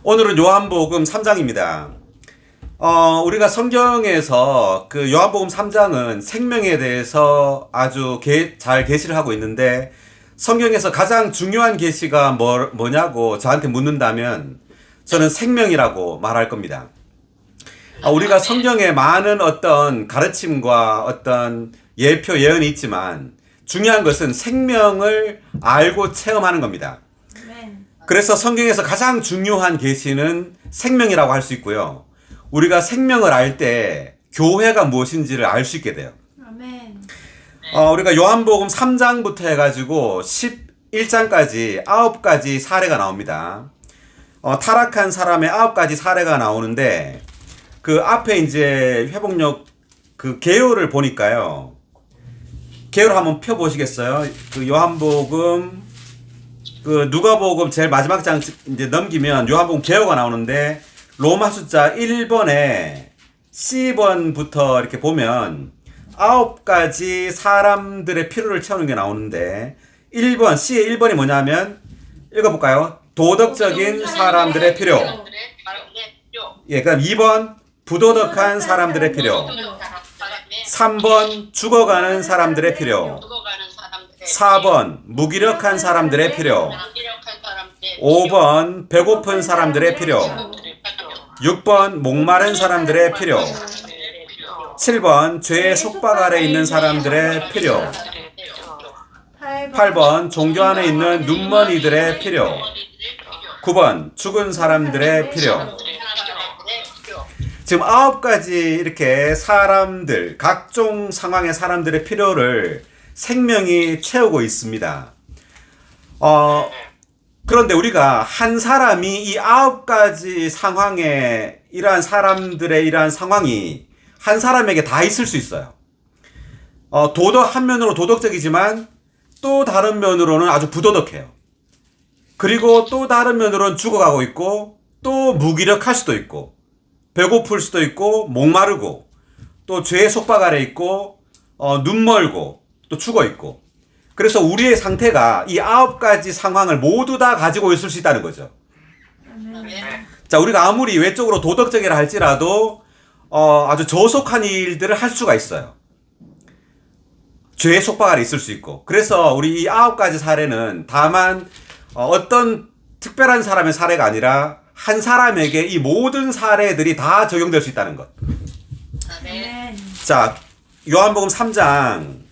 오늘은 요한복음 3장입니다. 우리가 성경에서 그 요한복음 3장은 생명에 대해서 아주 잘 계시를 하고 있는데, 성경에서 가장 중요한 계시가 뭐냐고 저한테 묻는다면 저는 생명이라고 말할 겁니다. 우리가 성경에 많은 어떤 가르침과 어떤 예표, 예언이 있지만 중요한 것은 생명을 알고 체험하는 겁니다. 그래서 성경에서 가장 중요한 계시는 생명이라고 할 수 있고요. 우리가 생명을 알 때 교회가 무엇인지를 알 수 있게 돼요. 아멘. 우리가 요한복음 3장부터 해가지고 11장까지 9가지 사례가 나옵니다. 타락한 사람의 9가지 사례가 나오는데, 그 앞에 이제 회복력 그 개요를 보니까요. 개요를 한번 펴보시겠어요? 그 요한복음, 그 누가복음 제일 마지막 장 이제 넘기면 요한복음 개요가 나오는데, 로마 숫자 1번에 C번부터 이렇게 보면 9가지 사람들의 필요를 채우는 게 나오는데, 1번, C의 1번이 뭐냐면, 읽어볼까요? 도덕적인 사람들의 필요. 예, 그다음 2번, 부도덕한 사람들의 필요. 3번, 죽어가는 사람들의 필요. 4번, 무기력한 사람들의 필요. 5번, 배고픈 사람들의 필요. 6번, 목마른 사람들의 필요. 7번, 죄의 속박 아래 있는 사람들의 필요. 8번, 종교 안에 있는 눈먼이들의 필요. 9번, 죽은 사람들의 필요. 지금 9가지 이렇게 사람들, 각종 상황의 사람들의 필요를 생명이 채우고 있습니다. 그런데 우리가 한 사람이 이 9가지 상황에 이러한 사람들의 이러한 상황이 한 사람에게 다 있을 수 있어요. 한 면으로 도덕적이지만 또 다른 면으로는 아주 부도덕해요. 그리고 또 다른 면으로는 죽어가고 있고, 또 무기력할 수도 있고, 배고플 수도 있고, 목마르고, 또 죄의 속박 아래 있고, 눈멀고, 또 죽어 있고. 그래서 우리의 상태가 이 9가지 상황을 모두 다 가지고 있을 수 있다는 거죠. 자, 우리가 아무리 외적으로 도덕적이라 할지라도 아주 저속한 일들을 할 수가 있어요. 죄의 속박 아래 있을 수 있고. 그래서 우리 이 9가지 사례는 다만 어떤 특별한 사람의 사례가 아니라 한 사람에게 이 모든 사례들이 다 적용될 수 있다는 것. 자, 요한복음 3장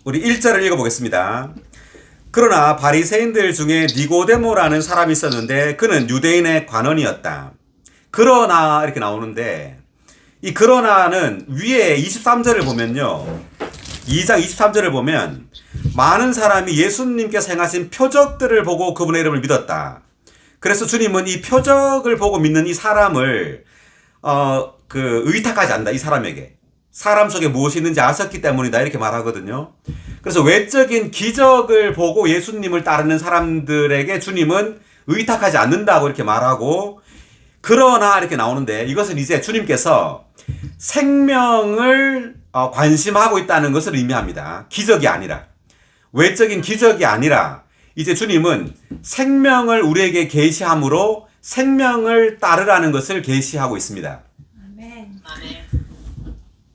우리 1절을 읽어보겠습니다. 그러나 바리새인들 중에 니고데모라는 사람이 있었는데 그는 유대인의 관원이었다. 그러나 이렇게 나오는데, 이 그러나는 위에 23절을 보면요, 2장 23절을 보면 많은 사람이 예수님께서 행하신 표적들을 보고 그분의 이름을 믿었다. 그래서 주님은 이 표적을 보고 믿는 이 사람을 의탁하지 않는다. 이 사람에게 사람 속에 무엇이 있는지 아셨기 때문이다, 이렇게 말하거든요. 그래서 외적인 기적을 보고 예수님을 따르는 사람들에게 주님은 의탁하지 않는다고 이렇게 말하고, 그러나 이렇게 나오는데, 이것은 이제 주님께서 생명을 관심하고 있다는 것을 의미합니다. 기적이 아니라, 외적인 기적이 아니라 이제 주님은 생명을 우리에게 계시함으로 생명을 따르라는 것을 계시하고 있습니다. 아멘.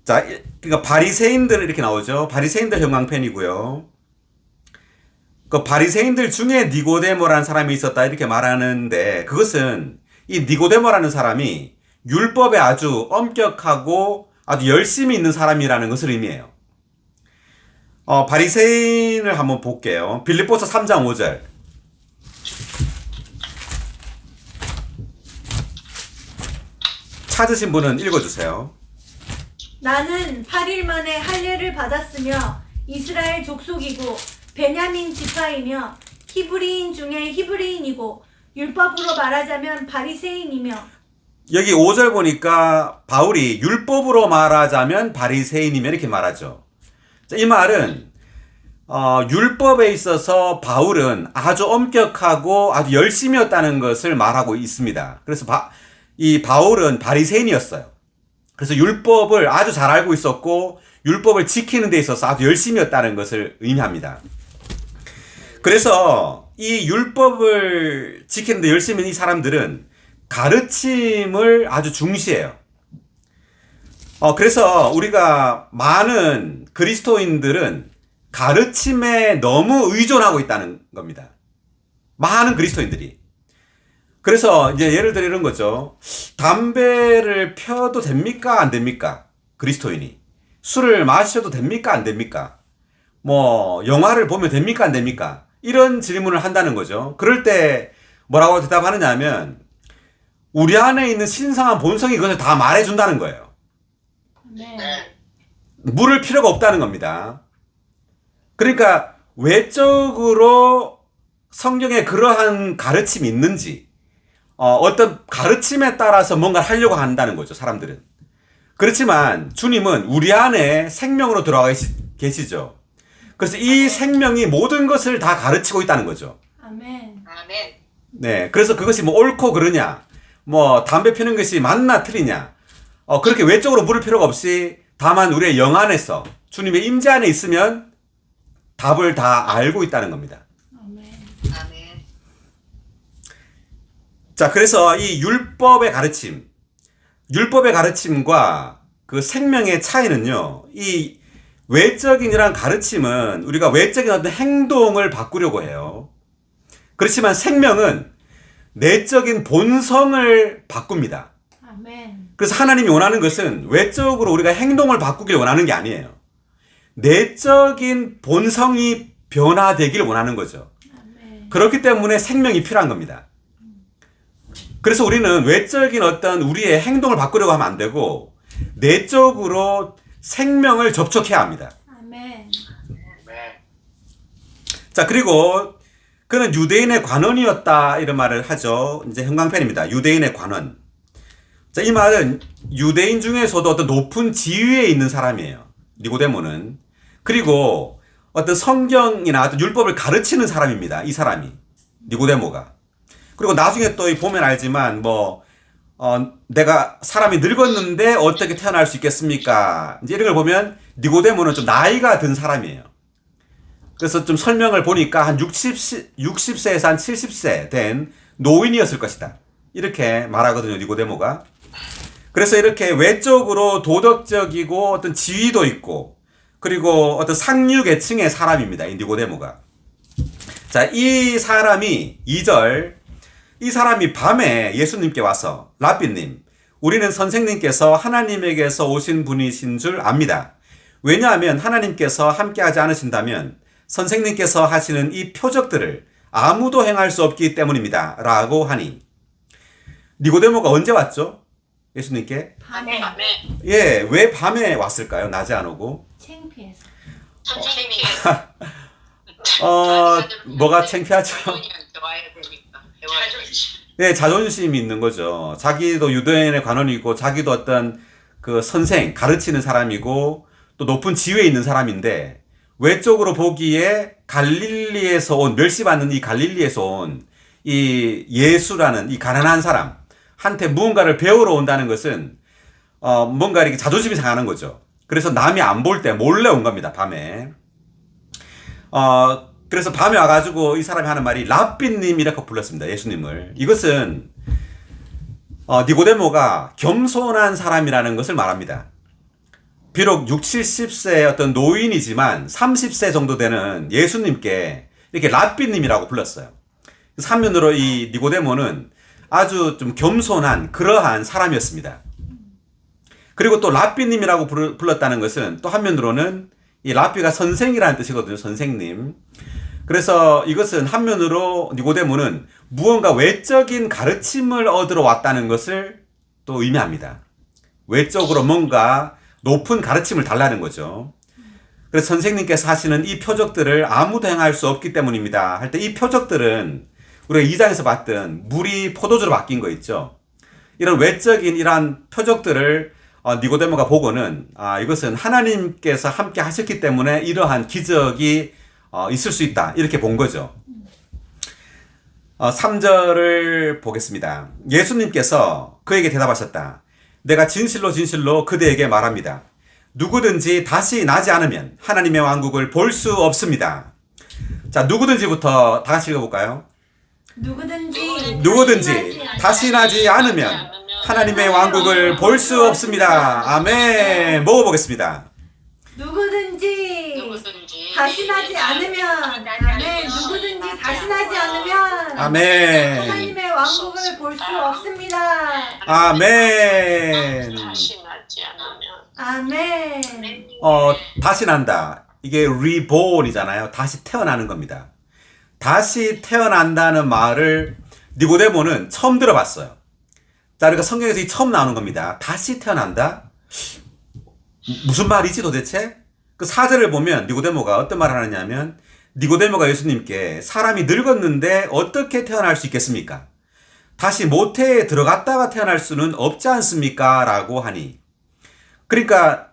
자, 그러니까 바리새인들 이렇게 나오죠. 바리새인들 형광펜이고요. 그 바리새인들 중에 니고데모라는 사람이 있었다, 이렇게 말하는데, 그것은 이 니고데모라는 사람이 율법에 아주 엄격하고 아주 열심히 있는 사람이라는 것을 의미해요. 바리새인을 한번 볼게요. 빌립보서 3장 5절. 찾으신 분은 읽어주세요. 나는 8일 만에 할례를 받았으며 이스라엘 족속이고 베냐민 지파이며 히브리인 중에 히브리인이고 율법으로 말하자면 바리새인이며. 여기 5절 보니까 바울이 율법으로 말하자면 바리새인이며 이렇게 말하죠. 자, 이 말은 율법에 있어서 바울은 아주 엄격하고 아주 열심이었다는 것을 말하고 있습니다. 그래서 이 바울은 바리새인이었어요. 그래서 율법을 아주 잘 알고 있었고 율법을 지키는 데 있어서 아주 열심이었다는 것을 의미합니다. 그래서 이 율법을 지키는데 열심히 있는 이 사람들은 가르침을 아주 중시해요. 그래서 우리가 많은 그리스도인들은 가르침에 너무 의존하고 있다는 겁니다. 많은 그리스도인들이. 그래서 이제 예를 들어 이런 거죠. 담배를 펴도 됩니까? 안 됩니까? 그리스도인이. 술을 마셔도 됩니까? 안 됩니까? 뭐, 영화를 보면 됩니까? 안 됩니까? 이런 질문을 한다는 거죠. 그럴 때 뭐라고 대답하느냐 하면, 우리 안에 있는 신성한 본성이 그것을 다 말해준다는 거예요. 네. 물을 필요가 없다는 겁니다. 그러니까 외적으로 성경에 그러한 가르침이 있는지, 어떤 가르침에 따라서 뭔가를 하려고 한다는 거죠, 사람들은. 그렇지만 주님은 우리 안에 생명으로 들어가 계시죠. 그래서 이 생명이 모든 것을 다 가르치고 있다는 거죠. 아멘. 네. 그래서 그것이 뭐 옳고 그르냐, 뭐 담배 피우는 것이 맞나 틀리냐, 그렇게 외적으로 물을 필요가 없이 다만 우리의 영 안에서 주님의 임재 안에 있으면 답을 다 알고 있다는 겁니다. 아멘. 자, 그래서 이 율법의 가르침과 그 생명의 차이는요, 이 외적인 이런 가르침은 우리가 외적인 어떤 행동을 바꾸려고 해요. 그렇지만 생명은 내적인 본성을 바꿉니다. 아멘. 그래서 하나님이 원하는 것은 외적으로 우리가 행동을 바꾸길 원하는 게 아니에요. 내적인 본성이 변화되기를 원하는 거죠. 아멘. 그렇기 때문에 생명이 필요한 겁니다. 그래서 우리는 외적인 어떤 우리의 행동을 바꾸려고 하면 안 되고 내적으로 생명을 접촉해야 합니다. 아멘. 자, 그리고 그는 유대인의 관원이었다 이런 말을 하죠. 이제 형광펜입니다. 유대인의 관원. 자, 이 말은 유대인 중에서도 어떤 높은 지위에 있는 사람이에요. 니고데모는. 그리고 어떤 성경이나 어떤 율법을 가르치는 사람입니다. 이 사람이. 니고데모가. 그리고 나중에 또 보면 알지만 내가 사람이 늙었는데 어떻게 태어날 수 있겠습니까? 이제 이런 걸 보면 니고데모는 좀 나이가 든 사람이에요. 그래서 좀 설명을 보니까 한 60세에서 한 70세 된 노인이었을 것이다. 이렇게 말하거든요, 니고데모가. 그래서 이렇게 외적으로 도덕적이고 어떤 지위도 있고 그리고 어떤 상류 계층의 사람입니다, 이 니고데모가. 자, 이 사람이 2절, 이 사람이 밤에 예수님께 와서 랍비님, 우리는 선생님께서 하나님에게서 오신 분이신 줄 압니다. 왜냐하면 하나님께서 함께하지 않으신다면 선생님께서 하시는 이 표적들을 아무도 행할 수 없기 때문입니다. 라고 하니, 니고데모가 언제 왔죠? 예수님께? 밤에. 예, 왜 밤에 왔을까요? 낮에 안 오고? 창피해서. 선생님이 뭐가 창피하죠? 자존심. 네, 자존심이 있는 거죠. 자기도 유대인의 관원이고, 자기도 어떤 그 선생, 가르치는 사람이고, 또 높은 지위에 있는 사람인데, 외적으로 보기에 갈릴리에서 온, 멸시받는 이 갈릴리에서 온 이 예수라는 이 가난한 사람한테 무언가를 배우러 온다는 것은, 뭔가 이렇게 자존심이 상하는 거죠. 그래서 남이 안 볼 때 몰래 온 겁니다, 밤에. 그래서 밤에 와가지고 이 사람이 하는 말이 랍비님 이라고 불렀습니다. 예수님을. 이것은 니고데모가 겸손한 사람이라는 것을 말합니다. 비록 60, 70세의 어떤 노인이지만 30세 정도 되는 예수님께 이렇게 랍비님이라고 불렀어요. 그래서 한면으로 이 니고데모는 아주 좀 겸손한 그러한 사람이었습니다. 그리고 또 랍비님이라고 불렀다는 것은 또 한면으로는 이 랍비가 선생이라는 뜻이거든요. 선생님. 그래서 이것은 한면으로 니고데모는 무언가 외적인 가르침을 얻으러 왔다는 것을 또 의미합니다. 외적으로 뭔가 높은 가르침을 달라는 거죠. 그래서 선생님께서 하시는 이 표적들을 아무도 행할 수 없기 때문입니다. 할 때 이 표적들은 우리가 2장에서 봤던 물이 포도주로 바뀐 거 있죠. 이런 외적인 이러한 표적들을 니고데모가 보고는 이것은 하나님께서 함께 하셨기 때문에 이러한 기적이 있을 수 있다. 이렇게 본 거죠. 3절을 보겠습니다. 예수님께서 그에게 대답하셨다. 내가 진실로 진실로 그대에게 말합니다. 누구든지 다시 나지 않으면 하나님의 왕국을 볼 수 없습니다. 자, 누구든지부터 다 같이 읽어볼까요? 누구든지 다시 나지 않으면 하나님의 왕국을 볼 수 없습니다. 아멘. 먹어보겠습니다. 누구든지 다시 나지 않으면 아멘. 누구든지 다시 나지 않으면 아멘. 하나님의 왕국을 볼 수 없습니다. 아멘. 다시 나지 않으면 아멘. 다시 난다. 이게 reborn이잖아요. 다시 태어나는 겁니다. 다시 태어난다는 말을 니고데모는 처음 들어봤어요. 자, 그러니까 성경에서 이 처음 나오는 겁니다. 다시 태어난다? 무슨 말이지 도대체? 그 4절을 보면 니고데모가 어떤 말을 하느냐면 니고데모가 예수님께 사람이 늙었는데 어떻게 태어날 수 있겠습니까? 다시 모태에 들어갔다가 태어날 수는 없지 않습니까? 라고 하니 그러니까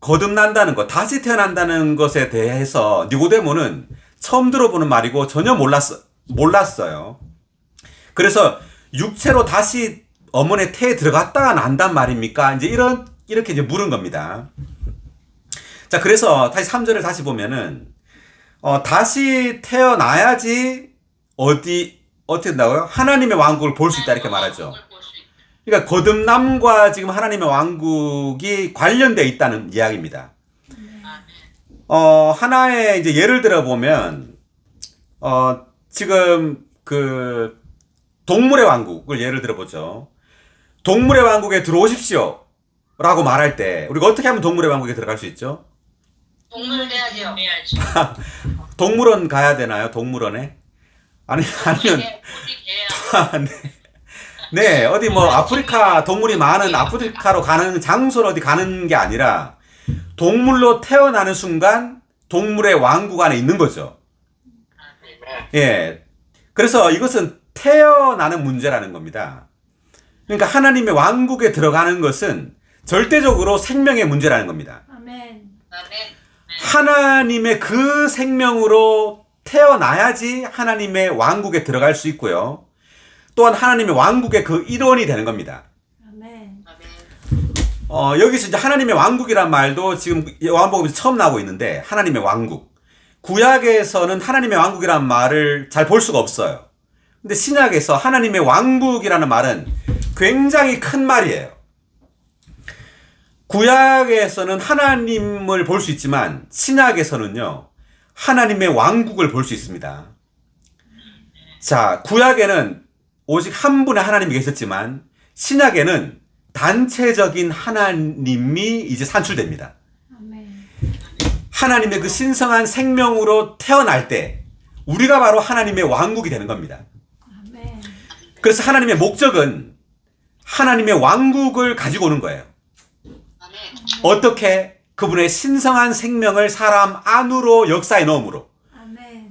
거듭난다는 것, 다시 태어난다는 것에 대해서 니고데모는 처음 들어보는 말이고 전혀 몰랐어요. 그래서 육체로 다시 어머니의 태에 들어갔다가 난단 말입니까? 이제 이렇게 이제 물은 겁니다. 자, 그래서 다시 3절을 다시 보면은, 다시 태어나야지 어떻게 된다고요? 하나님의 왕국을 볼 수 있다 이렇게 말하죠. 그러니까 거듭남과 지금 하나님의 왕국이 관련되어 있다는 이야기입니다. 하나의 이제 예를 들어 보면, 지금 그 동물의 왕국을 예를 들어 보죠. 동물의 왕국에 들어오십시오 라고 말할 때 우리가 어떻게 하면 동물의 왕국에 들어갈 수 있죠? 동물 돼야죠. 동물원 가야 되나요? 동물원에? 아니면 네, 어디 뭐 아프리카 동물이 많은 아프리카로 가는 장소로 어디 가는 게 아니라 동물로 태어나는 순간 동물의 왕국 안에 있는 거죠. 예. 그래서 이것은 태어나는 문제라는 겁니다. 그러니까 하나님의 왕국에 들어가는 것은 절대적으로 생명의 문제라는 겁니다. 아멘. 하나님의 그 생명으로 태어나야지 하나님의 왕국에 들어갈 수 있고요. 또한 하나님의 왕국의 그 일원이 되는 겁니다. 아멘. 여기서 이제 하나님의 왕국이란 말도 지금 요한복음에서 처음 나오고 있는데 하나님의 왕국. 구약에서는 하나님의 왕국이란 말을 잘 볼 수가 없어요. 근데 신약에서 하나님의 왕국이라는 말은 굉장히 큰 말이에요. 구약에서는 하나님을 볼 수 있지만 신약에서는요. 하나님의 왕국을 볼 수 있습니다. 자, 구약에는 오직 한 분의 하나님이 계셨지만 신약에는 단체적인 하나님이 이제 산출됩니다. 아멘. 하나님의 그 신성한 생명으로 태어날 때 우리가 바로 하나님의 왕국이 되는 겁니다. 아멘. 그래서 하나님의 목적은 하나님의 왕국을 가지고 오는 거예요. 어떻게? 그분의 신성한 생명을 사람 안으로 역사에 넣음으로. 아멘.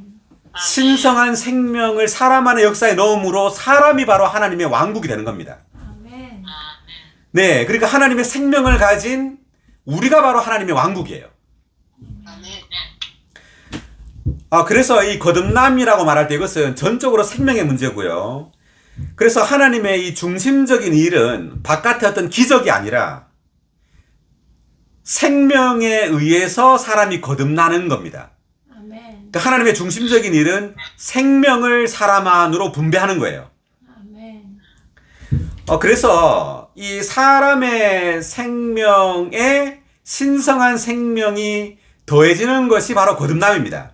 신성한 생명을 사람 안에 역사에 넣음으로 사람이 바로 하나님의 왕국이 되는 겁니다. 아멘. 네, 그러니까 하나님의 생명을 가진 우리가 바로 하나님의 왕국이에요. 그래서 이 거듭남이라고 말할 때 이것은 전적으로 생명의 문제고요. 그래서 하나님의 이 중심적인 일은 바깥의 어떤 기적이 아니라 생명에 의해서 사람이 거듭나는 겁니다. 아멘. 그러니까 하나님의 중심적인 일은 생명을 사람 안으로 분배하는 거예요. 아멘. 그래서 이 사람의 생명에 신성한 생명이 더해지는 것이 바로 거듭남입니다.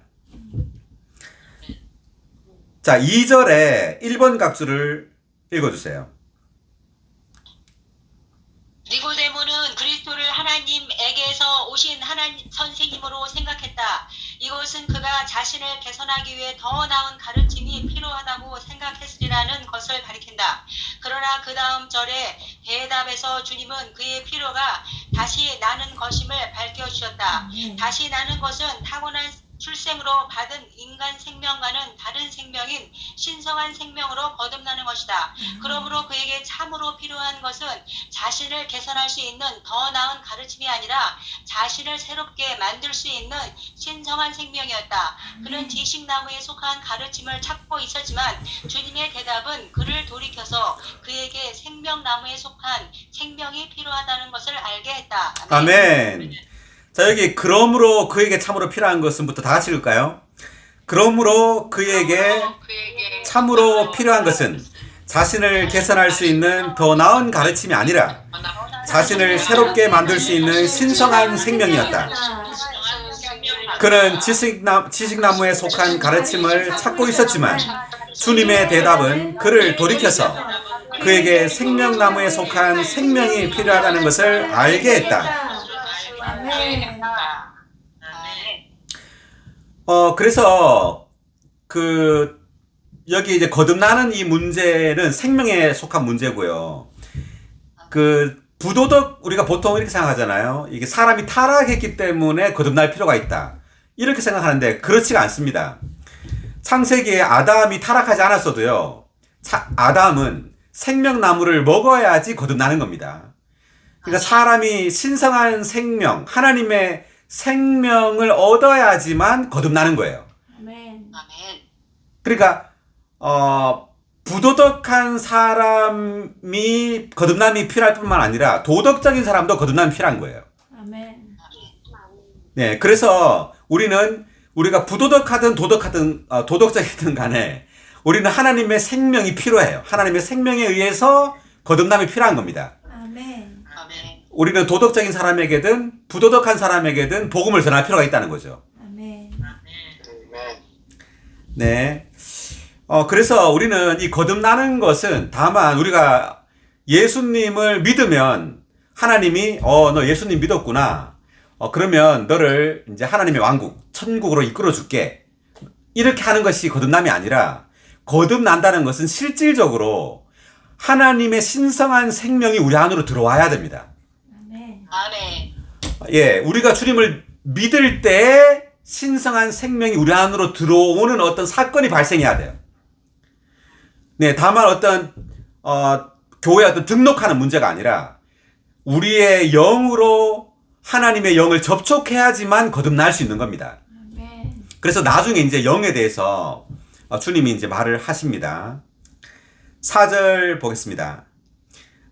자, 2절에 1번 각주를 읽어주세요. 니고데모는 그리스도를 하나님에게서 오신 하나님 선생님으로 생각했다. 이것은 그가 자신을 개선하기 위해 더 나은 가르침이 필요하다고 생각했으리라는 것을 가리킨다. 그러나 그 다음 절에 대답에서 주님은 그의 필요가 다시 나는 것임을 밝혀주셨다. 다시 나는 것은 타고난 출생으로 받은 인간 생명과는 다른 생명인 신성한 생명으로 거듭나는 것이다. 그러므로 그에게 참으로 필요한 것은 자신을 개선할 수 있는 더 나은 가르침이 아니라 자신을 새롭게 만들 수 있는 신성한 생명이었다. 그는 지식나무에 속한 가르침을 찾고 있었지만 주님의 대답은 그를 돌이켜서 그에게 생명나무에 속한 생명이 필요하다는 것을 알게 했다. 아멘. 자, 여기 그러므로 그에게 참으로 필요한 것은부터 다 같이 읽을까요? 그러므로 그에게 참으로 필요한 것은 자신을 개선할 수 있는 더 나은 가르침이 아니라 자신을 새롭게 만들 수 있는 신성한 생명이었다. 그는 지식나무에 속한 가르침을 찾고 있었지만 주님의 대답은 그를 돌이켜서 그에게 생명나무에 속한 생명이 필요하다는 것을 알게 했다. 아멘. 그래서 여기 이제 거듭나는 이 문제는 생명에 속한 문제고요. 부도덕 우리가 보통 이렇게 생각하잖아요. 이게 사람이 타락했기 때문에 거듭날 필요가 있다. 이렇게 생각하는데 그렇지가 않습니다. 창세기에 아담이 타락하지 않았어도요. 아담은 생명나무를 먹어야지 거듭나는 겁니다. 그러니까 사람이 신성한 생명, 하나님의 생명을 얻어야지만 거듭나는 거예요. 아멘. 그러니까 부도덕한 사람이 거듭남이 필요할 뿐만 아니라 도덕적인 사람도 거듭남이 필요한 거예요. 아멘. 네, 그래서 우리가 부도덕하든 도덕적이든 간에 우리는 하나님의 생명이 필요해요. 하나님의 생명에 의해서 거듭남이 필요한 겁니다. 아멘. 우리는 도덕적인 사람에게든 부도덕한 사람에게든 복음을 전할 필요가 있다는 거죠. 아멘. 네. 그래서 우리는 이 거듭나는 것은 다만 우리가 예수님을 믿으면 하나님이 너 예수님 믿었구나. 그러면 너를 이제 하나님의 왕국, 천국으로 이끌어 줄게. 이렇게 하는 것이 거듭남이 아니라 거듭난다는 것은 실질적으로 하나님의 신성한 생명이 우리 안으로 들어와야 됩니다. 아멘. 예, 우리가 주님을 믿을 때 신성한 생명이 우리 안으로 들어오는 어떤 사건이 발생해야 돼요. 네, 다만 교회에 등록하는 문제가 아니라 우리의 영으로 하나님의 영을 접촉해야지만 거듭날 수 있는 겁니다. 아멘. 그래서 나중에 이제 영에 대해서 주님이 이제 말을 하십니다. 4절 보겠습니다.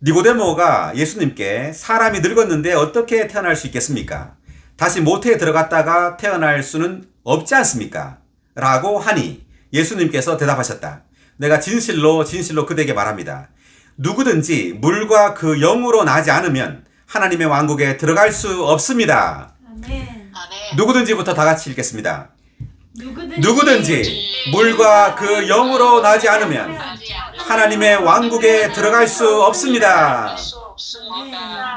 니고데모가 예수님께 사람이 늙었는데 어떻게 태어날 수 있겠습니까? 다시 모태에 들어갔다가 태어날 수는 없지 않습니까? 라고 하니 예수님께서 대답하셨다. 내가 진실로 그대에게 말합니다. 누구든지 물과 그 영으로 나지 않으면 하나님의 왕국에 들어갈 수 없습니다. 아멘. 누구든지부터 다 같이 읽겠습니다. 누구든지 누구든지 물과 그 영으로 나지 않으면 하나님의 왕국에 들어갈 수 없습니다.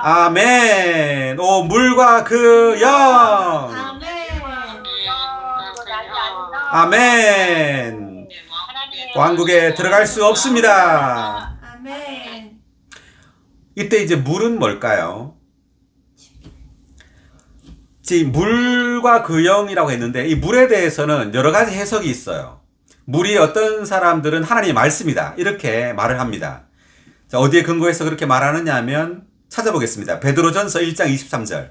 아멘. 물과 그 영. 아멘. 왕국에 들어갈 수 없습니다. 아멘. 이때 이제 물은 뭘까요? 물과 그 영이라고 했는데 이 물에 대해서는 여러 가지 해석이 있어요. 물이 어떤 사람들은 하나님의 말씀이다 이렇게 말을 합니다. 자, 어디에 근거해서 그렇게 말하느냐 하면 찾아보겠습니다. 베드로전서 1장 23절.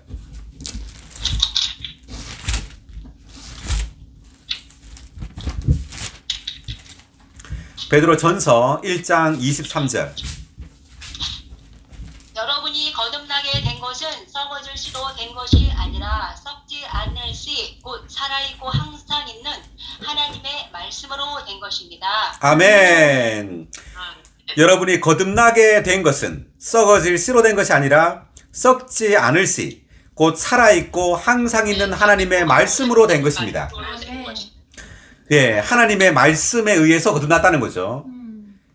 베드로전서 1장 23절. 여러분이 거듭나게 된 것은 썩어질 씨로 된 것이 아니라 썩지 않을 씨, 곧 살아있고 항상 있는 하나님의 말씀으로 된 것입니다. 아멘. 여러분이 거듭나게 된 것은 썩어질 씨로 된 것이 아니라 썩지 않을 씨, 곧 살아있고 항상 있는 하나님의 말씀으로 된 것입니다. 예, 하나님의 말씀에 의해서 거듭났다는 거죠.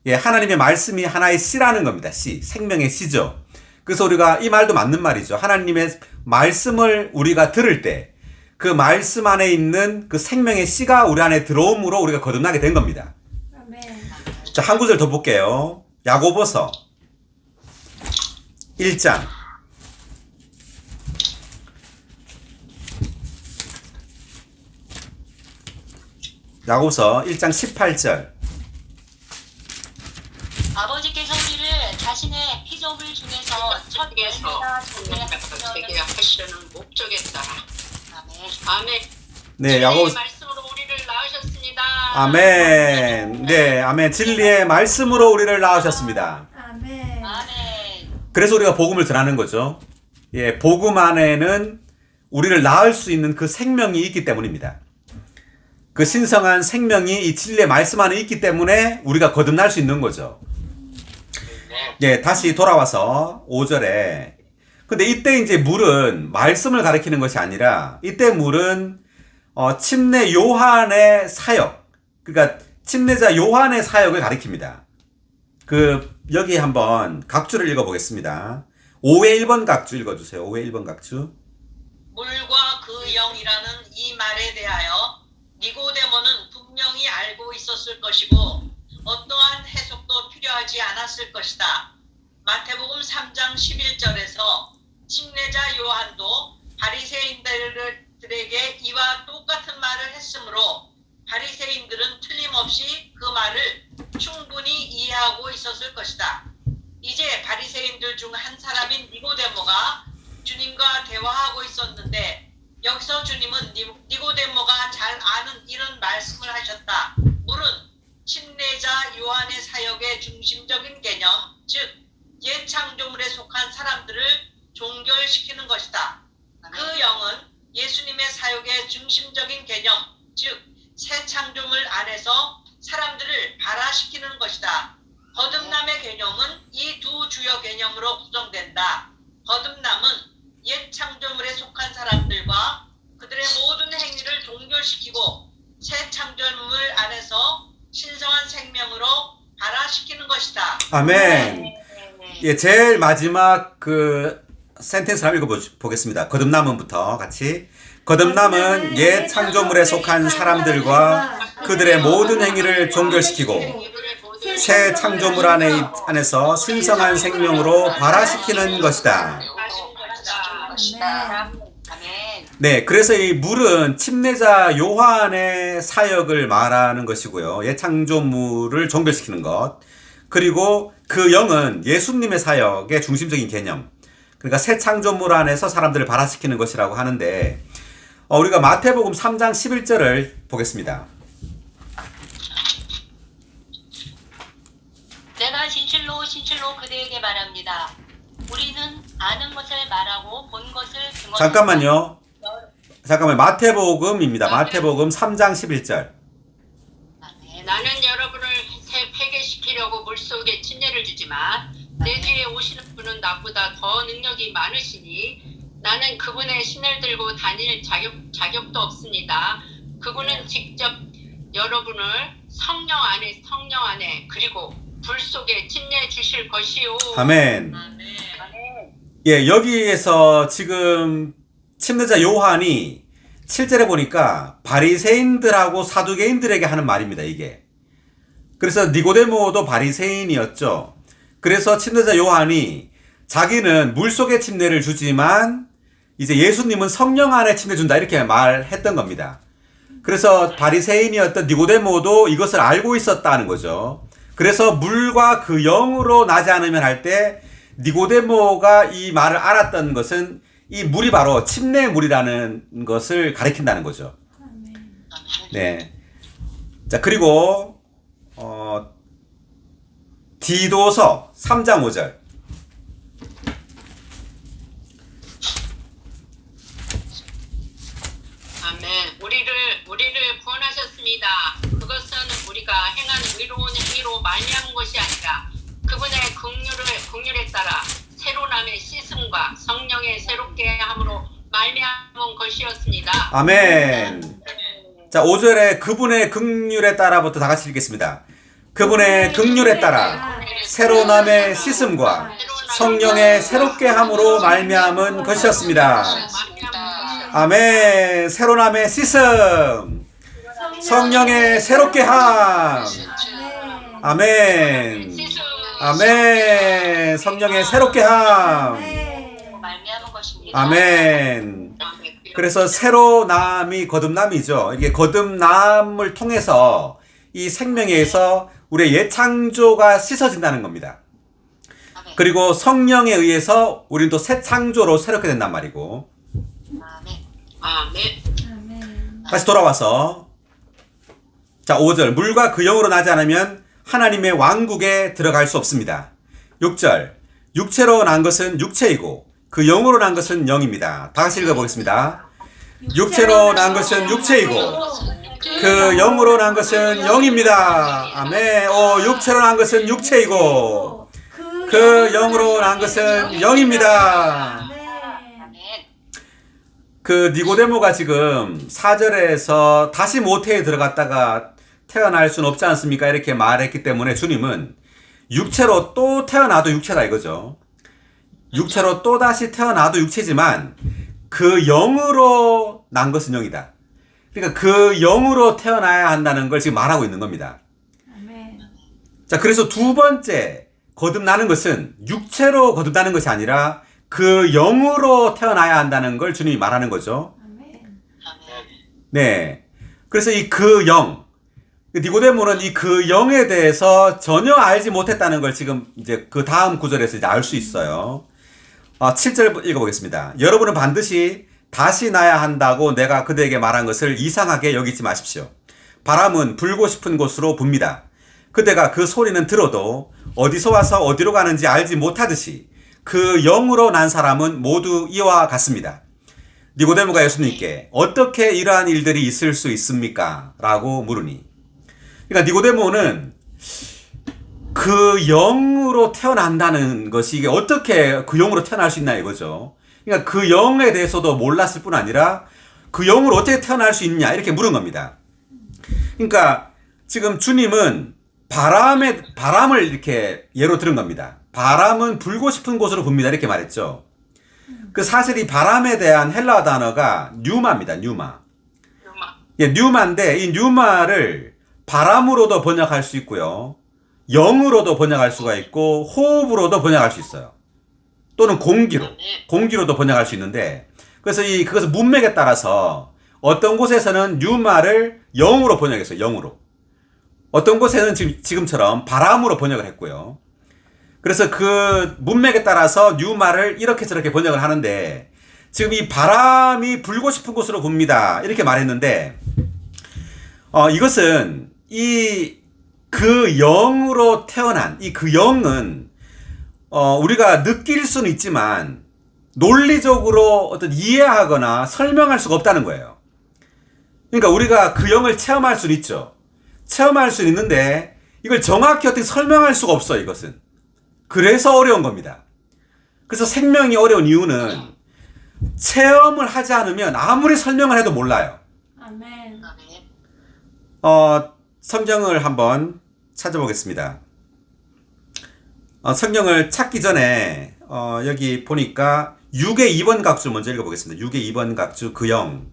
예, 하나님의 말씀이 하나의 씨라는 겁니다. 씨, 생명의 씨죠. 그래서 우리가 이 말도 맞는 말이죠. 하나님의 말씀을 우리가 들을 때 그 말씀 안에 있는 그 생명의 씨가 우리 안에 들어옴으로 우리가 거듭나게 된 겁니다. 아멘. 자, 한 구절 더 볼게요. 야고보서 1장. 야고보서 1장 18절. 아버지께서 우리를 자신의 피조물 중에서 첫 열매가 되게 하시려는 목적에 따라 아멘. 네, 야고보서 말씀으로 우리를 낳으셨습니다. 아멘. 네, 아멘. 진리의 말씀으로 우리를 낳으셨습니다. 아멘. 그래서 우리가 복음을 전하는 거죠. 예, 복음 안에는 우리를 낳을 수 있는 그 생명이 있기 때문입니다. 그 신성한 생명이 이 진리의 말씀 안에 있기 때문에 우리가 거듭날 수 있는 거죠. 예, 다시 돌아와서 5절에 근데 이때 이제 물은 말씀을 가리키는 것이 아니라 이때 물은 침례 요한의 사역, 그러니까 침례자 요한의 사역을 가리킵니다. 여기 한번 각주를 읽어보겠습니다. 5회 1번 각주 읽어주세요. 5회 1번 각주. 물과 그 영이라는 이 말에 대하여 니고데모는 분명히 알고 있었을 것이고 어떠한 해석도 필요하지 않았을 것이다. 마태복음 3장 11절에서 침례자 요한도 바리새인들에게 이와 똑같은 말을 했으므로 바리새인들은 틀림없이 그 말을 충분히 이해하고 있었을 것이다. 이제 바리새인들 중 한 사람인 니고데모가 주님과 대화하고 있었는데 여기서 주님은 니고데모가 잘 아는 이런 말씀을 하셨다. 물은 침례자 요한의 사역의 중심적인 개념, 즉 옛 창조물에 속한 사람들을 종결시키는 것이다. 그 영은 예수님의 사역의 중심적인 개념, 즉 새 창조물 안에서 사람들을 발화시키는 것이다. 거듭남의 개념은 이 두 주요 개념으로 구성된다. 거듭남은 옛 창조물에 속한 사람들과 그들의 모든 행위를 동결시키고 새 창조물 안에서 신성한 생명으로 발화시키는 것이다. 아멘. 예, 제일 마지막 센텐스 한번 읽어보겠습니다. 거듭남은부터 같이. 거듭남은 옛 창조물에 속한 사람들과 그들의 모든 행위를 종결시키고 새 창조물 안에서 신성한 생명으로 발화시키는 것이다. 네, 그래서 이 물은 침례자 요한의 사역을 말하는 것이고요. 옛 창조물을 종결시키는 것. 그리고 그 영은 예수님의 사역의 중심적인 개념. 그러니까 새 창조물 안에서 사람들을 발화시키는 것이라고 하는데 우리가 마태복음 3장 11절을 보겠습니다. 내가 진실로 그대에게 말합니다. 우리는 아는 것을 말하고 본 것을 잠깐만요. 마태복음입니다. 마태복음 3장 11절. 나는 여러분을 회개시키려고 물속에 침례를 주지만 내 뒤에 오시는 분은 나보다 더 능력이 많으시니 나는 그분의 신을 들고 다닐 자격도 없습니다. 그분은 직접 여러분을 성령 안에 그리고 불 속에 침례 주실 것이요. 아멘. 예, 여기에서 지금 침례자 요한이 7절에 보니까 바리새인들하고 사두개인들에게 하는 말입니다, 이게. 그래서 니고데모도 바리새인이었죠. 그래서 침례자 요한이 자기는 물속에 침례를 주지만 이제 예수님은 성령 안에 침례 준다 이렇게 말했던 겁니다. 그래서 바리새인이었던 니고데모도 이것을 알고 있었다는 거죠. 그래서 물과 그 영으로 나지 않으면 할 때 니고데모가 이 말을 알았던 것은 이 물이 바로 침례의 물이라는 것을 가리킨다는 거죠. 네. 자, 그리고 디도서 3장 5절. 아멘. 우리를 구원하셨습니다. 그것은 우리가 행한 의로운 행위로 말미암은 것이 아니라 그분의 긍휼에 따라 새로남의 씻음과 성령의 새롭게 함으로 말미암은 것이었습니다. 아멘. 자, 5절에 그분의 긍휼에 따라부터 다 같이 읽겠습니다. 그분의 긍휼에 따라 새로남의 씻음과 성령의 새롭게 함으로 말미암은 것이었습니다. 아멘. 새로남의 씻음, 성령의 새롭게 함. 아멘. 아멘. 성령의 새롭게 함. 말미암은 것입니다. 아멘. 그래서 새로남이 거듭남이죠. 이게 거듭남을 통해서 이 생명에서 우리의 옛 창조가 씻어진다는 겁니다. 그리고 성령에 의해서 우리는 또 새 창조로 새롭게 된단 말이고. 아멘. 다시 돌아와서 자, 5절. 물과 그 영으로 나지 않으면 하나님의 왕국에 들어갈 수 없습니다. 6절. 육체로 난 것은 육체이고 그 영으로 난 것은 영입니다. 다 같이 읽어보겠습니다. 육체로 난 것은 육체이고 그 영으로 난 것은 영입니다. 아멘. 육체로 난 것은 육체이고 그 영으로 난 것은 영입니다. 네. 아멘. 그 니고데모가 지금 4절에서 다시 모태에 들어갔다가 태어날 수는 없지 않습니까? 이렇게 말했기 때문에 주님은 육체로 또 태어나도 육체다 이거죠. 육체로 또 다시 태어나도 육체지만 그 영으로 난 것은 영이다. 그러니까 그 영으로 태어나야 한다는 걸 지금 말하고 있는 겁니다. 아멘. 자, 그래서 두 번째 거듭나는 것은 육체로 거듭나는 것이 아니라 그 영으로 태어나야 한다는 걸 주님이 말하는 거죠. 아멘. 아멘. 네. 그래서 이 그 영, 니고데모는 이 그 영에 대해서 전혀 알지 못했다는 걸 지금 이제 그 다음 구절에서 이제 알 수 있어요. 7절 읽어보겠습니다. 여러분은 반드시 다시 나야 한다고 내가 그대에게 말한 것을 이상하게 여기지 마십시오. 바람은 불고 싶은 곳으로 붑니다. 그대가 그 소리는 들어도 어디서 와서 어디로 가는지 알지 못하듯이 그 영으로 난 사람은 모두 이와 같습니다. 니고데모가 예수님께 어떻게 이러한 일들이 있을 수 있습니까? 라고 물으니, 그러니까 니고데모는 그 영으로 태어난다는 것이 이게 어떻게 그 영으로 태어날 수 있나 이거죠. 그러니까 그 영에 대해서도 몰랐을 뿐 아니라 그 영으로 어떻게 태어날 수 있냐 이렇게 물은 겁니다. 그러니까 지금 주님은 바람을 이렇게 예로 들은 겁니다. 바람은 불고 싶은 곳으로 붑니다 이렇게 말했죠. 그 사실 이 바람에 대한 헬라어 단어가 뉴마입니다. 뉴마. 예, 뉴마인데 이 뉴마를 바람으로도 번역할 수 있고요. 영으로도 번역할 수가 있고 호흡으로도 번역할 수 있어요. 또는 공기로도 번역할 수 있는데, 그래서 그것은 문맥에 따라서 어떤 곳에서는 뉴마를 영으로 번역했어요. 영으로. 어떤 곳에는 지금처럼 바람으로 번역을 했고요. 그래서 그 문맥에 따라서 뉴마를 이렇게 저렇게 번역을 하는데, 지금 이 바람이 불고 싶은 곳으로 붑니다 이렇게 말했는데, 이것은 그 영으로 태어난 그 영은 우리가 느낄 수는 있지만 논리적으로 어떤 이해하거나 설명할 수가 없다는 거예요. 그러니까 우리가 그 영을 체험할 수는 있죠. 체험할 수는 있는데 이걸 정확히 어떻게 설명할 수가 없어요. 이것은. 그래서 어려운 겁니다. 그래서 생명이 어려운 이유는 체험을 하지 않으면 아무리 설명을 해도 몰라요. 아멘. 성경을 한번 찾아보겠습니다. 성경을 찾기 전에 여기 보니까 6의 2번 각주 먼저 읽어보겠습니다. 6의 2번 각주 그 영.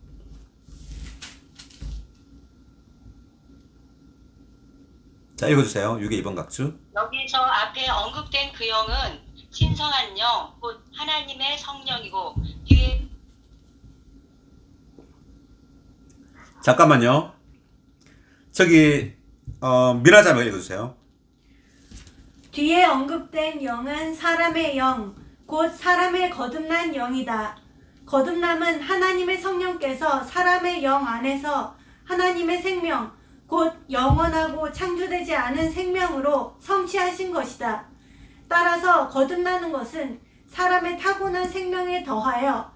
자, 읽어주세요. 6의 2번 각주. 여기서 앞에 언급된 그 영은 신성한 영, 곧 하나님의 성령이고 뒤에 잠깐만요. 저기 미라자매가 읽어주세요. 뒤에 언급된 영은 사람의 영, 곧 사람의 거듭난 영이다. 거듭남은 하나님의 성령께서 사람의 영 안에서 하나님의 생명, 곧 영원하고 창조되지 않은 생명으로 성취하신 것이다. 따라서 거듭나는 것은 사람의 타고난 생명에 더하여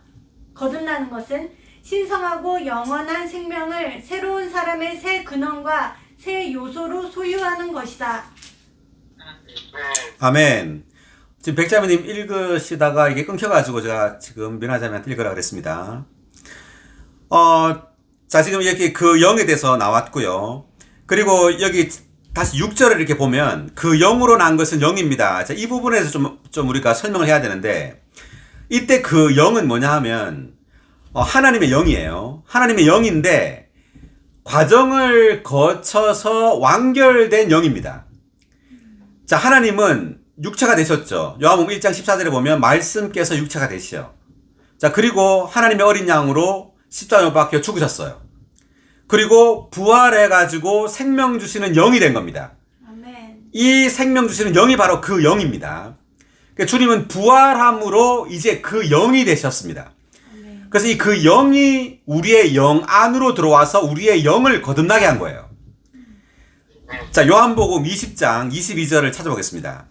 거듭나는 것은 신성하고 영원한 생명을 새로운 사람의 새 근원과 새 요소로 소유하는 것이다. 아멘. 지금 백자매님 읽으시다가 이게 끊겨가지고 제가 지금 미나자매한테 읽으라 그랬습니다. 자, 지금 이렇게 그 영에 대해서 나왔고요. 그리고 여기 다시 6절을 이렇게 보면 그 영으로 난 것은 영입니다. 자, 이 부분에서 좀 우리가 설명을 해야 되는데, 이때 그 영은 뭐냐 하면 하나님의 영이에요. 하나님의 영인데 과정을 거쳐서 완결된 영입니다. 자, 하나님은 육체가 되셨죠. 요한복음 1장 14절에 보면 말씀께서 육체가 되시죠. 자, 그리고 하나님의 어린 양으로 십자가에 못 박혀 죽으셨어요. 그리고 부활해가지고 생명 주시는 영이 된 겁니다. 아멘. 이 생명 주시는 영이 바로 그 영입니다. 그러니까 주님은 부활함으로 이제 그 영이 되셨습니다. 아멘. 그래서 이 그 영이 우리의 영 안으로 들어와서 우리의 영을 거듭나게 한 거예요. 자, 요한복음 20장 22절을 찾아보겠습니다.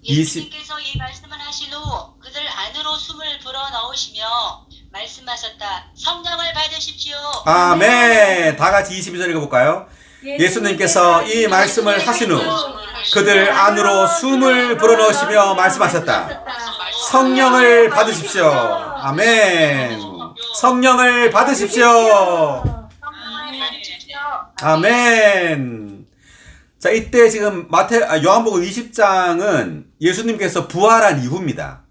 예수님께서 이 말씀을 하신 후 그들 안으로 숨을 불어 넣으시며 말씀하셨다. 성령을 받으십시오. 아멘. 다 같이 22절 읽어볼까요? 예수님께서 이 말씀을 하신 후 그들 안으로 숨을 불어넣으시며 말씀하셨다. 성령을 받으십시오. 아멘. 성령을 받으십시오. 아멘. 자, 이때 지금 요한복음 20장은 예수님께서 부활한 이후입니다.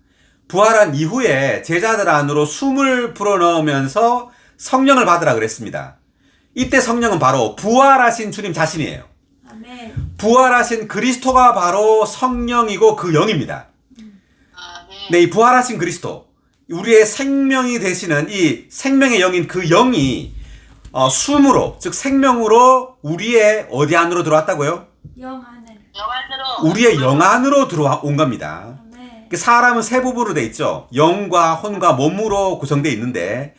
부활한 이후에 제자들 안으로 숨을 불어넣으면서 성령을 받으라 그랬습니다. 이때 성령은 바로 부활하신 주님 자신이에요. 아멘. 부활하신 그리스도가 바로 성령이고 그 영입니다. 네, 이 부활하신 그리스도, 우리의 생명이 되시는 이 생명의 영인 그 영이 숨으로, 즉 생명으로 우리의 어디 안으로 들어왔다고요? 영 안에. 우리의 영 안으로 들어온 겁니다. 아멘. 사람은 세 부분으로 돼 있죠. 영과 혼과 몸으로 구성되어 있는데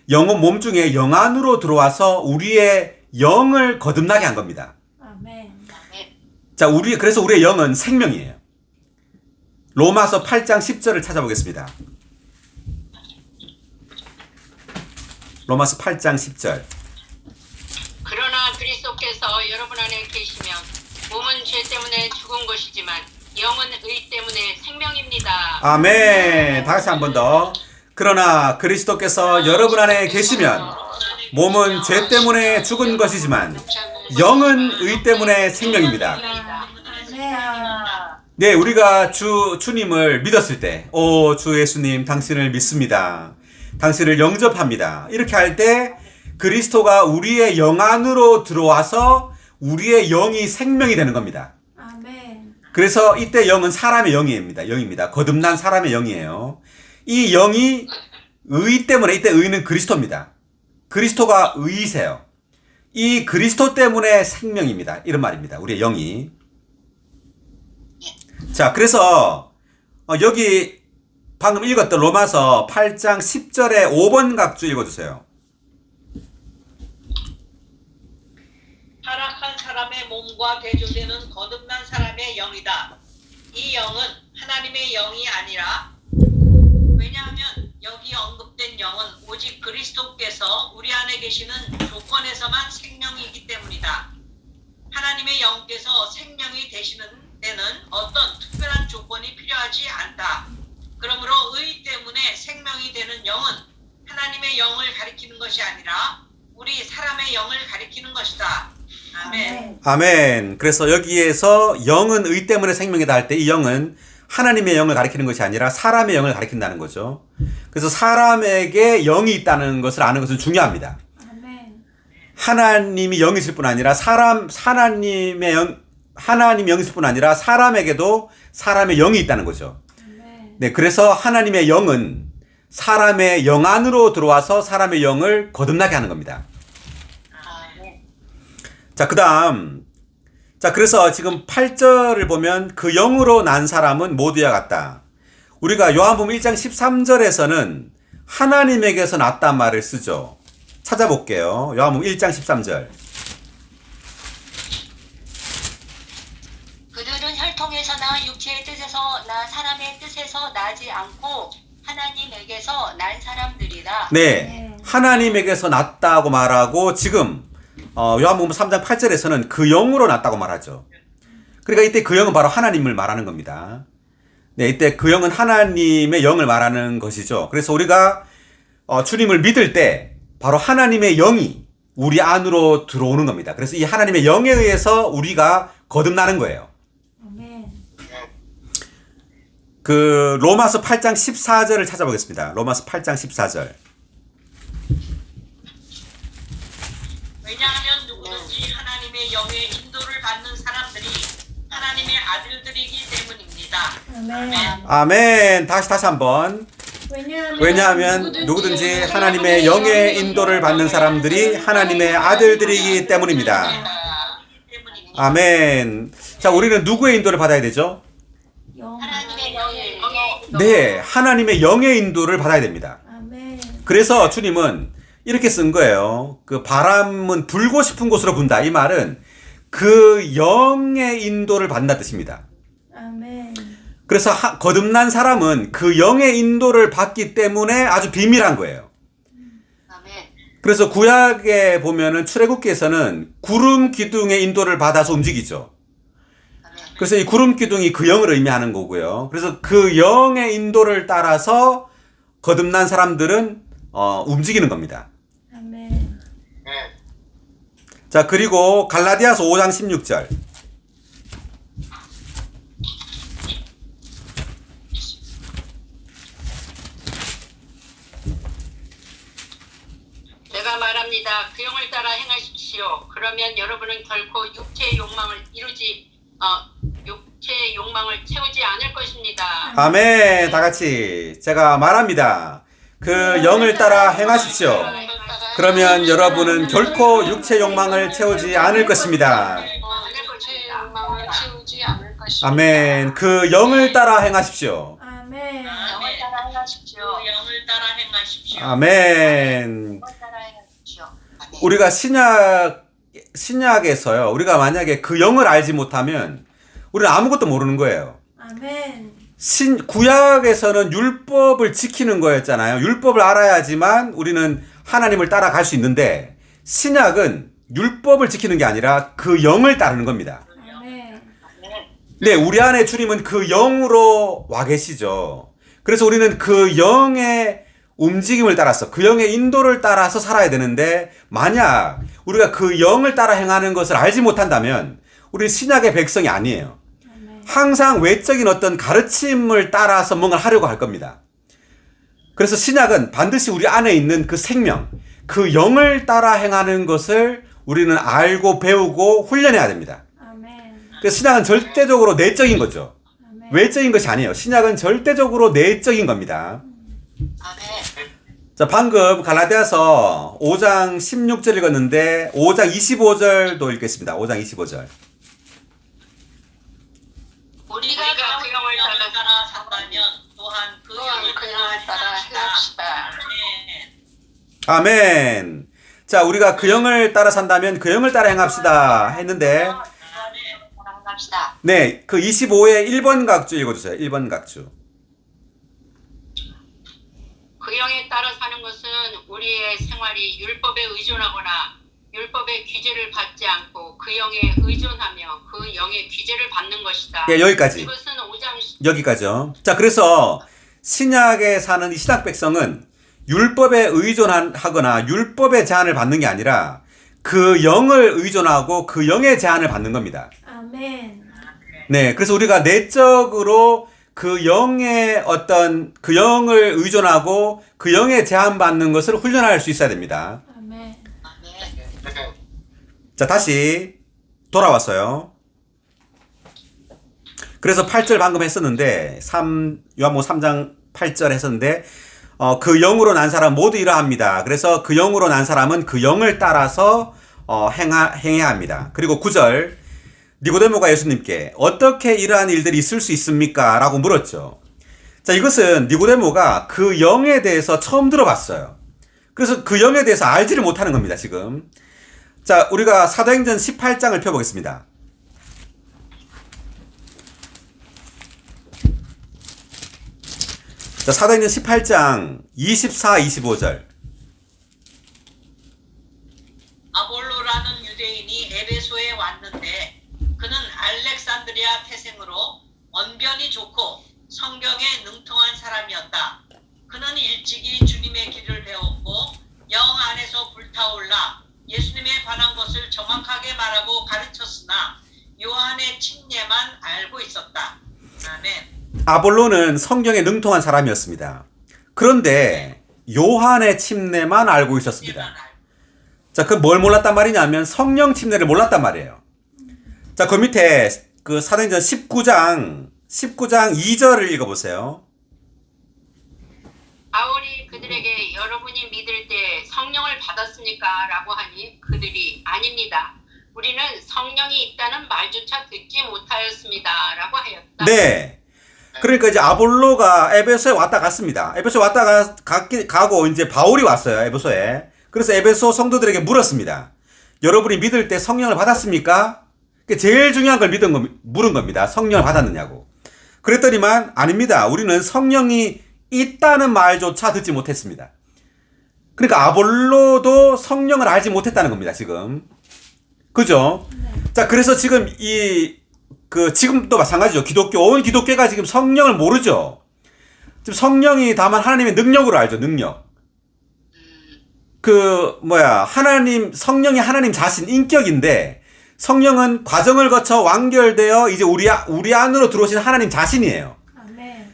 영은 몸 중에 영 안으로 들어와서 우리의 영을 거듭나게 한 겁니다. 아멘. 자, 그래서 우리의 영은 생명이에요. 로마서 8장 10절을 찾아보겠습니다. 로마서 8장 10절. 그러나 그리스도께서 여러분 안에 계시면 몸은 죄 때문에 죽은 것이지만 영은 의 때문에 생명입니다. 아멘. 다 같이 한 번 더. 그러나 그리스도께서 여러분 안에 계시면 몸은 죄 때문에 죽은 것이지만 영은 의 때문에 생명입니다. 네, 우리가 주님을 믿었을 때, 주 예수님, 당신을 믿습니다. 당신을 영접합니다. 이렇게 할 때 그리스도가 우리의 영 안으로 들어와서 우리의 영이 생명이 되는 겁니다. 아멘. 그래서 이때 영은 사람의 영입니다. 거듭난 사람의 영이에요. 이 영이 의 때문에, 이때 의는 그리스도입니다. 그리스도가 의이세요. 이 그리스도 때문에 생명입니다. 이런 말입니다. 우리의 영이. 자, 그래서 여기 방금 읽었던 로마서 8장 10절에 5번 각주 읽어주세요. 타락한 사람의 몸과 대조되는 거듭난 사람의 영이다. 이 영은 하나님의 영이 아니라, 왜냐하면 여기 언급된 영은 오직 그리스도께서 우리 안에 계시는 조건에서만 생명이기 때문이다. 하나님의 영께서 생명이 되시는 데는 어떤 특별한 조건이 필요하지 않다. 그러므로 의 때문에 생명이 되는 영은 하나님의 영을 가리키는 것이 아니라 우리 사람의 영을 가리키는 것이다. 아멘. 아멘. 그래서 여기에서 영은 의 때문에 생명이다 할 때 이 영은 하나님의 영을 가리키는 것이 아니라 사람의 영을 가리킨다는 거죠. 그래서 사람에게 영이 있다는 것을 아는 것은 중요합니다. 아멘. 하나님이 영이실 뿐 아니라 하나님 영이실 뿐 아니라 사람에게도 사람의 영이 있다는 거죠. 아멘. 네, 그래서 하나님의 영은 사람의 영 안으로 들어와서 사람의 영을 거듭나게 하는 겁니다. 자, 그래서 지금 8절을 보면 그 영으로 난 사람은 모두와 같다. 우리가 요한복음 1장 13절에서는 하나님에게서 났단 말을 쓰죠. 찾아볼게요. 요한복음 1장 13절. 그들은 혈통에서나 육체의 뜻에서 나 사람의 뜻에서 나지 않고 하나님에게서 난 사람들이다. 네, 하나님에게서 났다고 말하고 지금 요한복음 3장 8절에서는 그 영으로 났다고 말하죠. 그러니까 이때 그 영은 바로 하나님을 말하는 겁니다. 네, 이때 그 영은 하나님의 영을 말하는 것이죠. 그래서 우리가 주님을 믿을 때 바로 하나님의 영이 우리 안으로 들어오는 겁니다. 그래서 이 하나님의 영에 의해서 우리가 거듭나는 거예요. 아멘. 그 로마서 8장 14절을 찾아보겠습니다. 로마서 8장 14절. 왜냐하면 누구든지 하나님의 영의 인도를 받는 사람들이 하나님의 아들들이기 때문입니다. 아멘. 아멘. 다시 한번. 왜냐하면 누구든지 하나님의 영의 인도를 받는 사람들이 하나님의 아들들이기 때문입니다. 아멘. 자, 우리는 누구의 인도를 받아야 되죠? 영. 하나님의 영을 네, 하나님의 영의 인도를 받아야 됩니다. 아멘. 그래서 주님은 이렇게 쓴 거예요. 그 바람은 불고 싶은 곳으로 분다. 이 말은 그 영의 인도를 받는다 뜻입니다. 아멘. 그래서 거듭난 사람은 그 영의 인도를 받기 때문에 아주 비밀한 거예요. 아멘. 그래서 구약에 보면은 출애굽기에서는 구름 기둥의 인도를 받아서 움직이죠. 아멘. 그래서 이 구름 기둥이 그 영을 의미하는 거고요. 그래서 그 영의 인도를 따라서 거듭난 사람들은 움직이는 겁니다. 아멘. 네. 자, 그리고 갈라디아서 5장 16절. 내가 말합니다. 그 영을 따라 행하십시오. 그러면 여러분은 결코 육체의 욕망을 채우지 않을 것입니다. 아멘. 다 같이 제가 말합니다. 그 영을 따라 행하십시오. 그러면 여러분은 결코 육체 욕망을 채우지 않을 것입니다. 육체의 욕망을 채우지 않을 것입니다. 아멘. 그 영을 따라 행하십시오. 아멘. 영을 따라 행하십시오. 그 영을 따라 행하십시오. 아멘. 영을 따라 행하십시오. 아멘. 우리가 신약에서요. 우리가 만약에 그 영을 알지 못하면 우리는 아무것도 모르는 거예요. 아멘. 구약에서는 율법을 지키는 거였잖아요. 율법을 알아야지만 우리는 하나님을 따라갈 수 있는데 신약은 율법을 지키는 게 아니라 그 영을 따르는 겁니다. 아멘. 네, 우리 안에 주님은 그 영으로 와 계시죠. 그래서 우리는 그 영의 움직임을 따라서 그 영의 인도를 따라서 살아야 되는데 만약 우리가 그 영을 따라 행하는 것을 알지 못한다면 우리 신약의 백성이 아니에요. 항상 외적인 어떤 가르침을 따라서 뭔가 하려고 할 겁니다. 그래서 신약은 반드시 우리 안에 있는 그 생명, 그 영을 따라 행하는 것을 우리는 알고 배우고 훈련해야 됩니다. 아멘. 그래서 신약은 절대적으로 내적인 거죠. 아멘. 외적인 것이 아니에요. 신약은 절대적으로 내적인 겁니다. 아멘. 자, 방금 갈라디아서 5장 16절 읽었는데 5장 25절도 읽겠습니다. 5장 25절. 우리가 그 영을 따라 산다면 또한 그 영을 따라 행합시다. 아멘. 아멘. 자, 우리가 그 영을 따라 산다면 그 영을 따라 행합시다 했는데 행합시다. 네, 그 25의 1번 각주 읽어주세요. 1번 각주. 그 영에 따라 사는 것은 우리의 생활이 율법에 의존하거나 율법의 규제를 받지 않고 그 영에 의존하며 그 영의 규제를 받는 것이다. 예, 여기까지. 이것은 5장 여기까지요. 자, 그래서 신약에 사는 이 신약 백성은 율법에 의존하거나 율법의 제한을 받는 게 아니라 그 영을 의존하고 그 영의 제한을 받는 겁니다. 아멘. 네, 그래서 우리가 내적으로 그 영의 그 영을 의존하고 그 영의 제한받는 것을 훈련할 수 있어야 됩니다. 아멘. 자, 다시 돌아왔어요. 그래서 8절 방금 했었는데 요한복음 3장 8절 했었는데 그 영으로 난 사람 모두 이러합니다. 그래서 그 영으로 난 사람은 그 영을 따라서 행해야 합니다. 그리고 9절 니고데모가 예수님께 어떻게 이러한 일들이 있을 수 있습니까? 라고 물었죠. 자, 이것은 니고데모가 그 영에 대해서 처음 들어봤어요. 그래서 그 영에 대해서 알지를 못하는 겁니다, 지금. 자, 우리가 사도행전 18장을 펴보겠습니다. 자, 사도행전 18장 24, 25절. 아볼로라는 유대인이 에베소에 왔는데 그는 알렉산드리아 태생으로 언변이 좋고 성경에 능통한 사람이었다. 그는 일찍이 주님의 길을 배웠고 영 안에서 불타올라 예수님에 관한 것을 정확하게 말하고 가르쳤으나 요한의 침례만 알고 있었다. 아멘. 아볼로는 성경에 능통한 사람이었습니다. 그런데 요한의 침례만 알고 있었습니다. 자, 그 뭘 몰랐단 말이냐면 성령 침례를 몰랐단 말이에요. 자, 그 밑에 그 사도행전 19장 2절을 읽어보세요. 바울이 그들에게 여러분이 믿을 때 성령을 받았습니까? 라고 하니 그들이 아닙니다. 우리는 성령이 있다는 말조차 듣지 못하였습니다. 라고 하였다. 네. 그러니까 이제 아볼로가 에베소에 왔다 갔습니다. 에베소에 왔다 가고 이제 바울이 왔어요. 에베소에. 그래서 에베소 성도들에게 물었습니다. 여러분이 믿을 때 성령을 받았습니까? 제일 중요한 걸 물은 겁니다. 성령을 받았느냐고. 그랬더니만 아닙니다. 우리는 성령이 있다는 말조차 듣지 못했습니다. 그러니까 아볼로도 성령을 알지 못했다는 겁니다, 지금. 그죠? 자, 그래서 지금 지금도 마찬가지죠. 온 기독교가 지금 성령을 모르죠. 지금 성령이 다만 하나님의 능력으로 알죠, 능력. 성령이 하나님 자신, 인격인데, 성령은 과정을 거쳐 완결되어 이제 우리 안으로 들어오신 하나님 자신이에요. 아멘.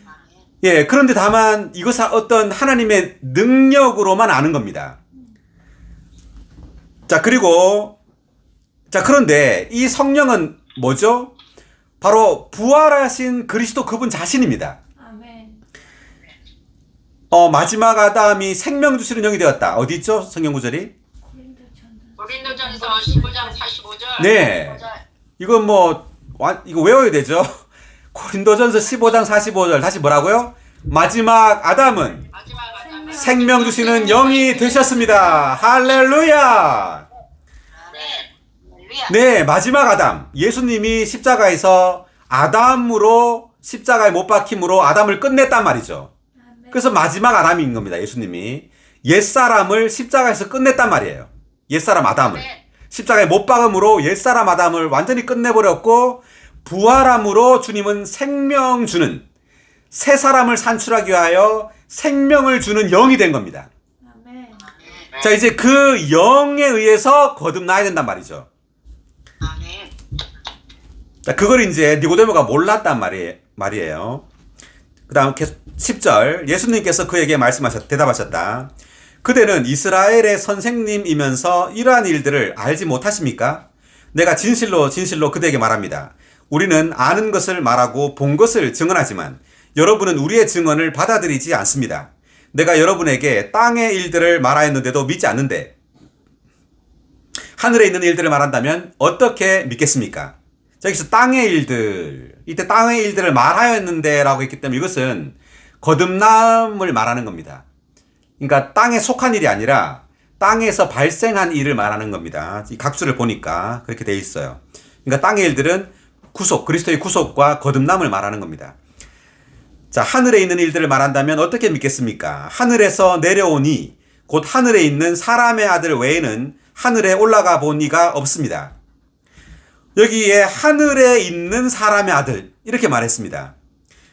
예, 그런데 다만 이것은 어떤 하나님의 능력으로만 아는 겁니다. 그런데 이 성령은 뭐죠? 바로 부활하신 그리스도 그분 자신입니다. 아멘. 마지막 아담이 생명 주시는 영이 되었다. 어디 있죠? 성경 구절이? 고린도전서 15장 45절. 네. 이건 이거 외워야 되죠? 고린도전서 15장 45절. 다시 뭐라고요? 마지막 아담은 생명 주시는 영이 되셨습니다. 할렐루야! 네, 마지막 아담. 예수님이 십자가에서 아담으로 십자가에 못 박힘으로 아담을 끝냈단 말이죠. 그래서 마지막 아담인 겁니다. 예수님이 옛사람을 십자가에서 끝냈단 말이에요. 옛사람 아담을 십자가에 못 박음으로 옛사람 아담을 완전히 끝내버렸고, 부활함으로 주님은 생명 주는 새 사람을 산출하기 위하여 생명을 주는 영이 된 겁니다. 아멘. 자, 이제 그 영에 의해서 거듭나야 된단 말이죠. 자, 그걸 이제 니고데모가 몰랐단 말이에요. 그 다음 10절. 예수님께서 그에게 대답하셨다. 그대는 이스라엘의 선생님이면서 이러한 일들을 알지 못하십니까? 내가 진실로 그대에게 말합니다. 우리는 아는 것을 말하고 본 것을 증언하지만 여러분은 우리의 증언을 받아들이지 않습니다. 내가 여러분에게 땅의 일들을 말하였는데도 믿지 않는데 하늘에 있는 일들을 말한다면 어떻게 믿겠습니까? 자, 여기서 땅의 일들, 이때 땅의 일들을 말하였는데 라고 했기 때문에 이것은 거듭남을 말하는 겁니다. 그러니까 땅에 속한 일이 아니라 땅에서 발생한 일을 말하는 겁니다. 이 각주를 보니까 그렇게 돼 있어요. 그러니까 땅의 일들은 그리스도의 구속과 거듭남을 말하는 겁니다. 자, 하늘에 있는 일들을 말한다면 어떻게 믿겠습니까? 하늘에서 내려오니 곧 하늘에 있는 사람의 아들 외에는 하늘에 올라가 본 이가 없습니다. 여기에 하늘에 있는 사람의 아들 이렇게 말했습니다.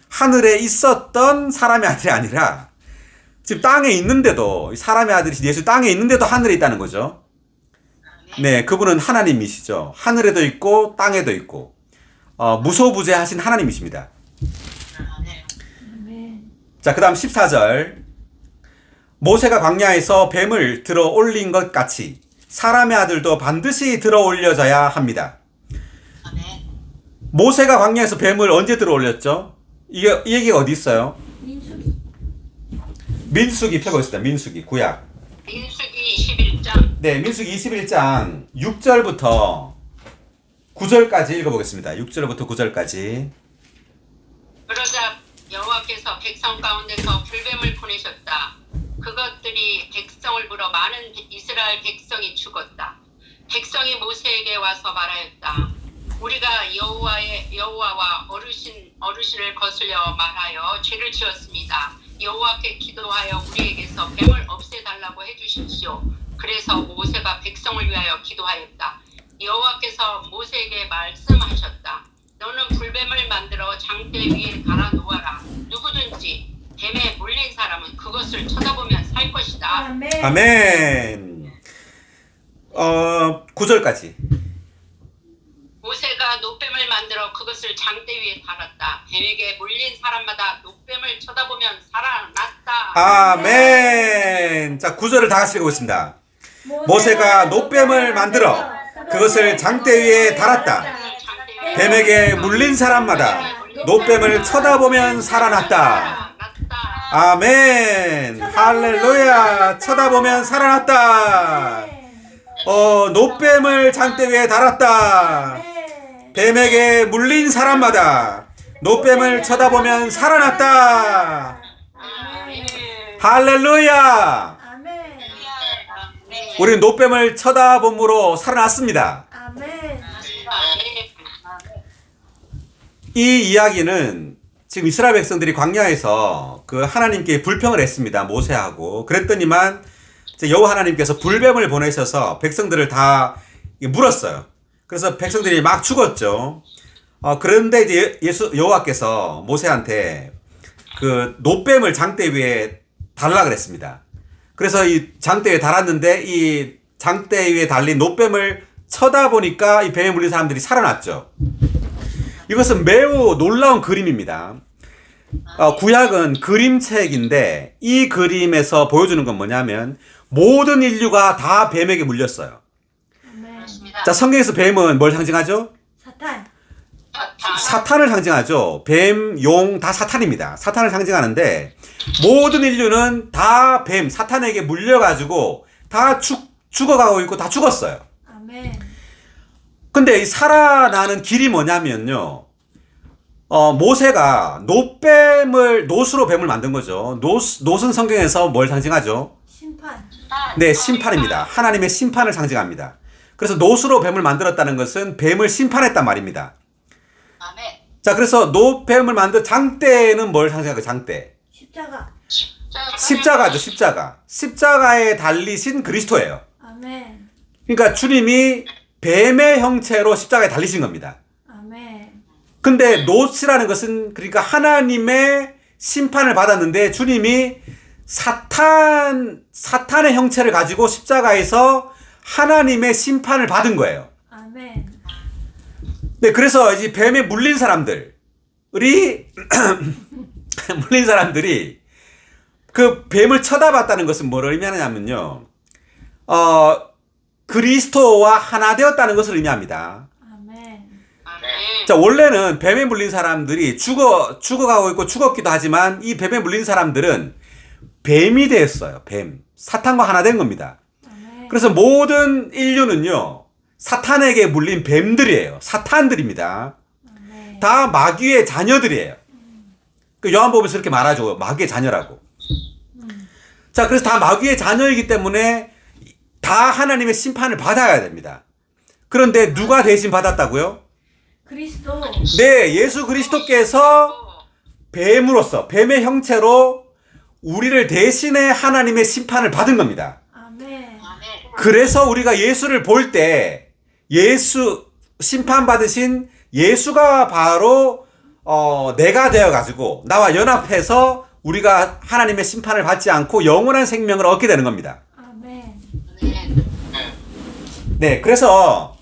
하늘에 있었던 사람의 아들이 아니라 지금 땅에 있는데도 사람의 아들이신 예수 땅에 있는데도 하늘에 있다는 거죠. 네, 그분은 하나님이시죠. 하늘에도 있고 땅에도 있고 무소부재하신 하나님이십니다. 아멘. 자, 그 다음 14절. 모세가 광야에서 뱀을 들어 올린 것 같이 사람의 아들도 반드시 들어 올려져야 합니다. 모세가 광야에서 뱀을 언제 들어 올렸죠? 이 얘기가 어디 있어요? 민수기 펴고 있습니다. 민수기 구약. 민수기 21장. 네, 민수기 21장 6절부터 9절까지 읽어보겠습니다. 6절부터 9절까지. 그러자 여호와께서 백성 가운데서 불뱀을 보내셨다. 그것들이 백성을 물어 많은 이스라엘 백성이 죽었다. 백성이 모세에게 와서 말하였다. 우리가 여호와와 어르신을 거슬려 말하여 죄를 지었습니다. 여호와께 기도하여 우리에게서 뱀을 없애달라고 해주십시오. 그래서 모세가 백성을 위하여 기도하였다. 여호와께서 모세에게 말씀하셨다. 너는 불뱀을 만들어 장대 위에 달아 놓아라. 누구든지 뱀에 물린 사람은 그것을 쳐다보면 살 것이다. 아멘. 아멘. 9절까지. 모세가 노뱀을 만들어 그것을 장대 위에 달았다. 뱀에게 물린 사람마다 노뱀을 쳐다보면 살아났다. 아멘. 자, 9절을 다 같이 읽어보겠습니다. 모세가 노뱀을 만들어 그것을 장대 위에 달았다. 뱀에게 물린 사람마다 노뱀을 쳐다보면 살아났다. 아멘. 할렐루야. 쳐다보면 살아났다. 노뱀을 장대 위에 달았다. 뱀에게 물린 사람마다 노뱀을 쳐다보면 살아났다. 할렐루야. 아멘. 우리는 노뱀을 쳐다봄으로 살아났습니다. 아멘. 이 이야기는 지금 이스라엘 백성들이 광야에서 그 하나님께 불평을 했습니다. 모세하고. 그랬더니만 이제 여호와 하나님께서 불뱀을 보내셔서 백성들을 다 물었어요. 그래서 백성들이 막 죽었죠. 그런데 이제 여호와께서 모세한테 그 놋뱀을 장대 위에 달라 그랬습니다. 그래서 이 장대 위에 달았는데 이 장대 위에 달린 놋뱀을 쳐다보니까 이 뱀에 물린 사람들이 살아났죠. 이것은 매우 놀라운 그림입니다. 구약은 그림책인데 이 그림에서 보여주는 건 뭐냐면 모든 인류가 다 뱀에게 물렸어요. 아멘. 그렇습니다. 자, 성경에서 뱀은 뭘 상징하죠? 사탄. 사탄을 상징하죠. 뱀, 용 다 사탄입니다. 사탄을 상징하는데 모든 인류는 다 뱀, 사탄에게 물려가지고 다 죽어가고 있고 다 죽었어요. 아멘. 근데 이 살아나는 길이 뭐냐면요. 모세가 놋으로 뱀을 만든 거죠. 놋은 성경에서 뭘 상징하죠? 심판. 네, 심판입니다. 하나님의 심판을 상징합니다. 그래서 놋으로 뱀을 만들었다는 것은 뱀을 심판했단 말입니다. 아멘. 자, 그래서 놋뱀을 만든 장대는 뭘 상징할까요? 장대. 십자가. 십자가죠, 십자가. 십자가에 달리신 그리스도예요. 아멘. 그러니까 주님이 뱀의 형체로 십자가에 달리신 겁니다. 아멘. 근데 놋이라는 것은 그러니까 하나님의 심판을 받았는데 주님이 사탄의 형체를 가지고 십자가에서 하나님의 심판을 받은 거예요. 아멘. 네, 그래서 이제 뱀에 물린 사람들이 그 뱀을 쳐다봤다는 것은 뭘 의미하냐면요. 그리스도와 하나 되었다는 것을 의미합니다. 아멘. 자, 원래는 뱀에 물린 사람들이 죽어가고 있고 죽었기도 하지만 이 뱀에 물린 사람들은 뱀이 되었어요. 뱀. 사탄과 하나 된 겁니다. 아멘. 그래서 모든 인류는요, 사탄에게 물린 뱀들이에요. 사탄들입니다. 아멘. 다 마귀의 자녀들이에요. 그 요한복음에서 이렇게 말하죠. 마귀의 자녀라고. 자, 그래서 다 마귀의 자녀이기 때문에 다 하나님의 심판을 받아야 됩니다. 그런데 누가 대신 받았다고요? 그리스도. 네, 예수 그리스도께서 뱀으로서, 뱀의 형체로 우리를 대신해 하나님의 심판을 받은 겁니다. 아멘. 아멘. 그래서 우리가 예수를 볼 때 심판받으신 예수가 바로 내가 되어가지고 나와 연합해서 우리가 하나님의 심판을 받지 않고 영원한 생명을 얻게 되는 겁니다. 아멘. 네, 그래서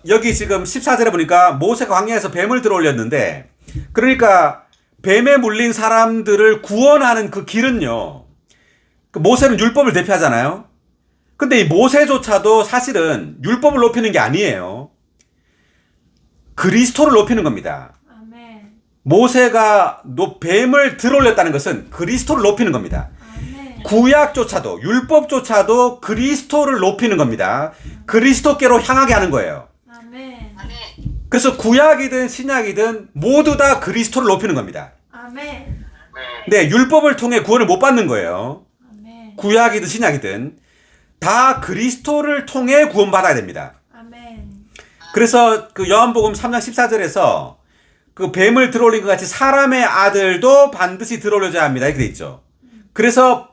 여기 지금 14절에 보니까 모세가 광야에서 뱀을 들어올렸는데, 그러니까 뱀에 물린 사람들을 구원하는 그 길은요, 그 모세는 율법을 대표하잖아요. 근데 이 모세조차도 사실은 율법을 높이는 게 아니에요. 그리스도를 높이는 겁니다. 아멘. 모세가 뱀을 들어올렸다는 것은 그리스도를 높이는 겁니다. 아멘. 구약조차도, 율법조차도 그리스도를 높이는 겁니다. 그리스도께로 향하게 하는 거예요. 아멘. 아멘. 그래서 구약이든 신약이든 모두 다 그리스도를 높이는 겁니다. 아멘. 네, 율법을 통해 구원을 못 받는 거예요. 아멘. 구약이든 신약이든 다 그리스도를 통해 구원받아야 됩니다. 아멘. 그래서 그 요한복음 3장 14절에서 그 뱀을 들어올린 것 같이 사람의 아들도 반드시 들어올려져야 합니다. 이렇게 돼 있죠. 그래서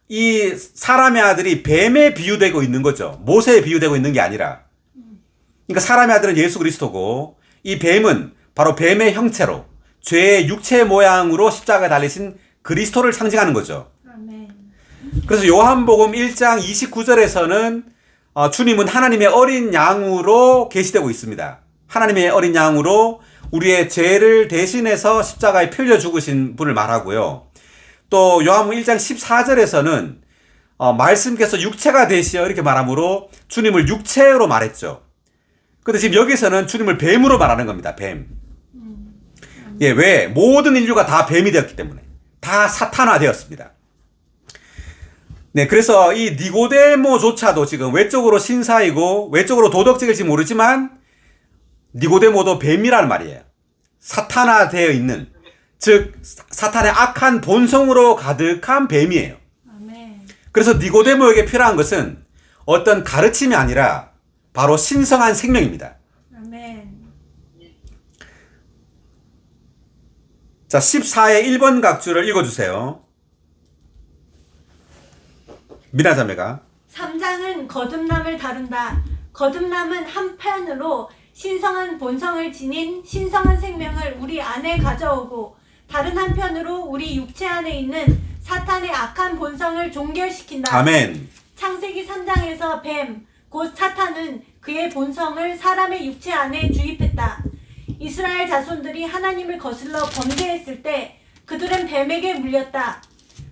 이 사람의 아들이 뱀에 비유되고 있는 거죠. 모세에 비유되고 있는 게 아니라. 그러니까 사람의 아들은 예수 그리스도고 이 뱀은 바로 뱀의 형체로 죄의 육체 모양으로 십자가에 달리신 그리스도를 상징하는 거죠. 아멘. 그래서 요한복음 1장 29절에서는 주님은 하나님의 어린 양으로 계시되고 있습니다. 하나님의 어린 양으로 우리의 죄를 대신해서 십자가에 풀려 죽으신 분을 말하고요. 또 요한복음 1장 14절에서는 말씀께서 육체가 되시어 이렇게 말하므로 주님을 육체로 말했죠. 근데 지금 여기서는 주님을 뱀으로 말하는 겁니다. 뱀. 예, 왜? 모든 인류가 다 뱀이 되었기 때문에. 다 사탄화되었습니다. 네, 그래서 이 니고데모조차도 지금 외적으로 신사이고 외적으로 도덕적일지 모르지만 니고데모도 뱀이라는 말이에요. 사탄화되어 있는, 즉 사탄의 악한 본성으로 가득한 뱀이에요. 아멘. 그래서 니고데모에게 필요한 것은 어떤 가르침이 아니라 바로 신성한 생명입니다. 아멘. 자, 14의 1번 각주를 읽어주세요. 미나자매가. 3장은 거듭남을 다룬다. 거듭남은 한편으로 신성한 본성을 지닌 신성한 생명을 우리 안에 가져오고 다른 한편으로 우리 육체 안에 있는 사탄의 악한 본성을 종결시킨다. 아멘. 창세기 3장에서 뱀, 곧 사탄은 그의 본성을 사람의 육체 안에 주입했다. 이스라엘 자손들이 하나님을 거슬러 범죄했을 때 그들은 뱀에게 물렸다.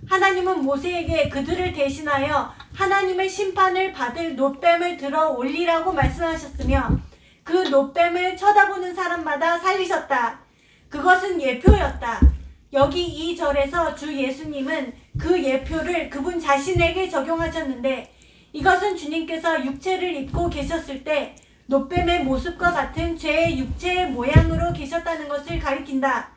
하나님은 모세에게 그들을 대신하여 하나님의 심판을 받을 놋뱀을 들어 올리라고 말씀하셨으며 그 놋뱀을 쳐다보는 사람마다 살리셨다. 그것은 예표였다. 여기 이 절에서 주 예수님은 그 예표를 그분 자신에게 적용하셨는데 이것은 주님께서 육체를 입고 계셨을 때 놋뱀의 모습과 같은 죄의 육체의 모양으로 계셨다는 것을 가리킨다.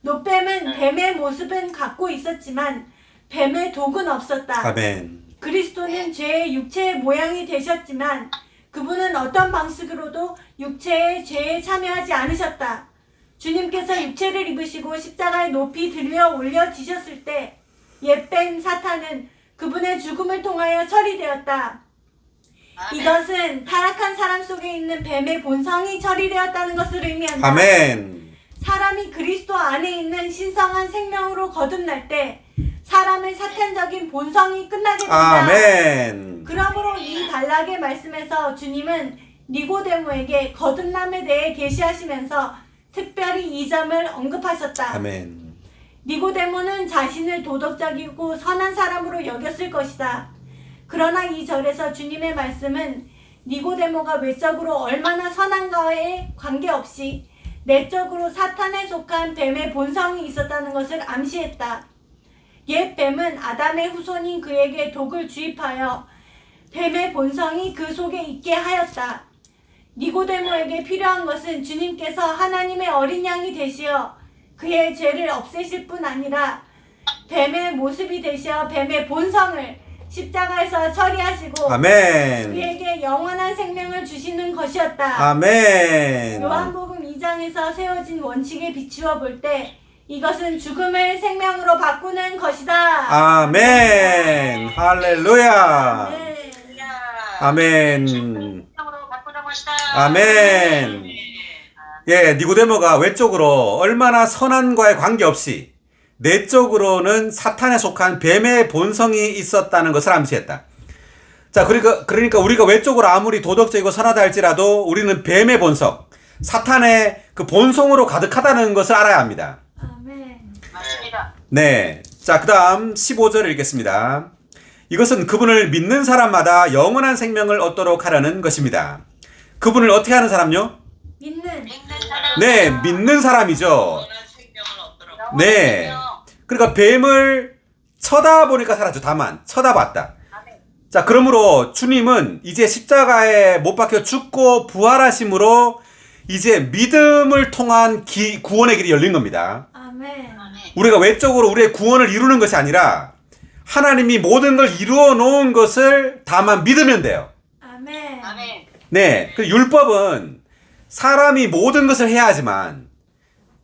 놋뱀은 뱀의 모습은 갖고 있었지만 뱀의 독은 없었다. 아멘. 그리스도는 죄의 육체의 모양이 되셨지만 그분은 어떤 방식으로도 육체의 죄에 참여하지 않으셨다. 주님께서 육체를 입으시고 십자가에 높이 들려 올려지셨을 때 옛뱀 사탄은 그분의 죽음을 통하여 처리되었다. 이것은 타락한 사람 속에 있는 뱀의 본성이 처리되었다는 것을 의미한다. 아멘. 사람이 그리스도 안에 있는 신성한 생명으로 거듭날 때 사람의 사탄적인 본성이 끝나게 된다. 아멘. 그러므로 이 단락의 말씀에서 주님은 니고데모에게 거듭남에 대해 계시하시면서 특별히 이 점을 언급하셨다. 아멘. 니고데모는 자신을 도덕적이고 선한 사람으로 여겼을 것이다. 그러나 이 절에서 주님의 말씀은 니고데모가 외적으로 얼마나 선한가에 관계없이 내적으로 사탄에 속한 뱀의 본성이 있었다는 것을 암시했다. 옛 뱀은 아담의 후손인 그에게 독을 주입하여 뱀의 본성이 그 속에 있게 하였다. 니고데모에게 필요한 것은 주님께서 하나님의 어린 양이 되시어 그의 죄를 없애실 뿐 아니라 뱀의 모습이 되시어 뱀의 본성을 십자가에서 처리하시고 아멘. 그에게 영원한 생명을 주시는 것이었다. 아멘. 요한복음 2장에서 세워진 원칙에 비추어 볼 때 이것은 죽음을 생명으로 바꾸는 것이다. 아멘. 할렐루야. 네. 아멘. 생명으로 바꾸는 것이다. 아멘. 예, 니고데모가 외적으로 얼마나 선한과에 관계없이 내적으로는 사탄에 속한 뱀의 본성이 있었다는 것을 암시했다. 자, 그러니까 우리가 외적으로 아무리 도덕적이고 선하다 할지라도 우리는 뱀의 본성, 사탄의 그 본성으로 가득하다는 것을 알아야 합니다. 아멘. 맞습니다. 네. 자, 그 다음 15절을 읽겠습니다. 이것은 그분을 믿는 사람마다 영원한 생명을 얻도록 하려는 것입니다. 그분을 어떻게 하는 사람요? 믿는 사람. 네, 믿는 사람이죠. 영원한 생명을 얻도록. 네. 그러니까 뱀을 쳐다보니까 살았죠. 다만 쳐다봤다. 자, 그러므로 주님은 이제 십자가에 못 박혀 죽고 부활하심으로 이제 믿음을 통한 구원의 길이 열린 겁니다. 아멘. 우리가 외적으로 우리의 구원을 이루는 것이 아니라 하나님이 모든 걸 이루어 놓은 것을 다만 믿으면 돼요. 아멘. 아멘. 네. 그 율법은 사람이 모든 것을 해야 하지만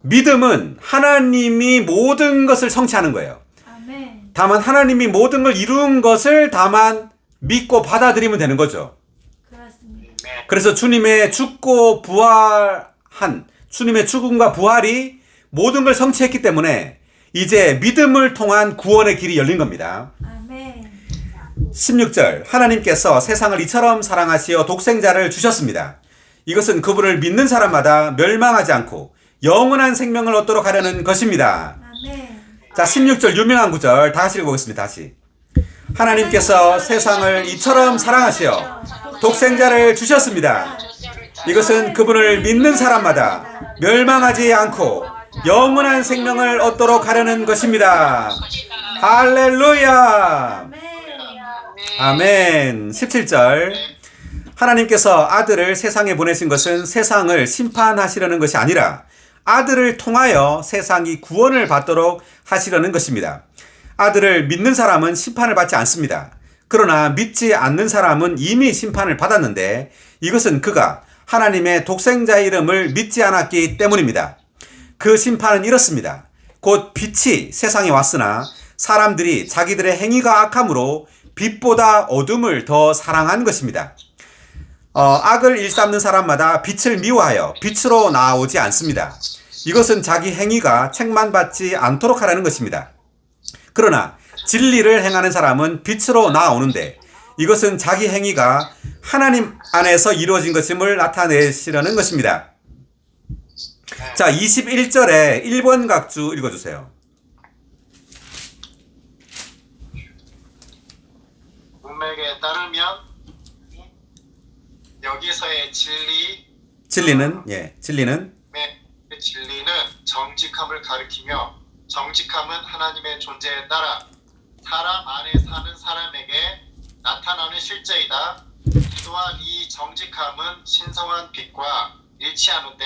믿음은 하나님이 모든 것을 성취하는 거예요. 아멘. 다만 하나님이 모든 걸 이룬 것을 다만 믿고 받아들이면 되는 거죠. 그렇습니다. 그래서 주님의 죽고 부활한 주님의 죽음과 부활이 모든 걸 성취했기 때문에 이제 믿음을 통한 구원의 길이 열린 겁니다. 아멘. 16절 하나님께서 세상을 이처럼 사랑하시어 독생자를 주셨습니다. 이것은 그분을 믿는 사람마다 멸망하지 않고 영원한 생명을 얻도록 하려는 것입니다. 아멘. 자, 16절 유명한 구절 다 같이 읽어보겠습니다. 다시. 하나님께서 세상을 이처럼 사랑하시어 독생자를 주셨습니다. 이것은 그분을 믿는 사람마다 멸망하지 않고 영원한 생명을 얻도록 하려는 것입니다. 할렐루야. 아멘. 아멘. 17절 하나님께서 아들을 세상에 보내신 것은 세상을 심판하시려는 것이 아니라 아들을 통하여 세상이 구원을 받도록 하시려는 것입니다. 아들을 믿는 사람은 심판을 받지 않습니다. 그러나 믿지 않는 사람은 이미 심판을 받았는데 이것은 그가 하나님의 독생자의 이름을 믿지 않았기 때문입니다. 그 심판은 이렇습니다. 곧 빛이 세상에 왔으나 사람들이 자기들의 행위가 악함으로 빛보다 어둠을 더 사랑한 것입니다. 악을 일삼는 사람마다 빛을 미워하여 빛으로 나오지 않습니다. 이것은 자기 행위가 책망받지 않도록 하라는 것입니다. 그러나 진리를 행하는 사람은 빛으로 나오는데 이것은 자기 행위가 하나님 안에서 이루어진 것임을 나타내시려는 것입니다. 자, 21절에 1번 각주 읽어주세요. 문맥에 따르면 여기서의 진리는 진리는 정직함을 가리키며 정직함은 하나님의 존재에 따라 사람 안에 사는 사람에게 나타나는 실제이다. 또한 이 정직함은 신성한 빛과 일치하는데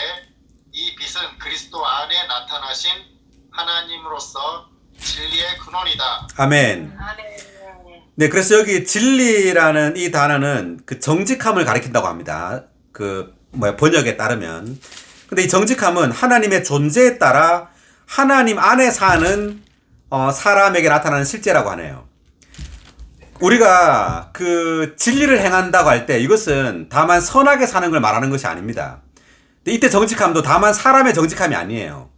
이 빛은 그리스도 안에 나타나신 하나님으로서 진리의 근원이다. 아멘. 네, 그래서 여기 진리라는 이 단어는 그 정직함을 가리킨다고 합니다. 번역에 따르면. 근데 이 정직함은 하나님의 존재에 따라 하나님 안에 사는 사람에게 나타나는 실제라고 하네요. 우리가 그 진리를 행한다고 할 때 이것은 다만 선하게 사는 걸 말하는 것이 아닙니다. 근데 이때 정직함도 다만 사람의 정직함이 아니에요.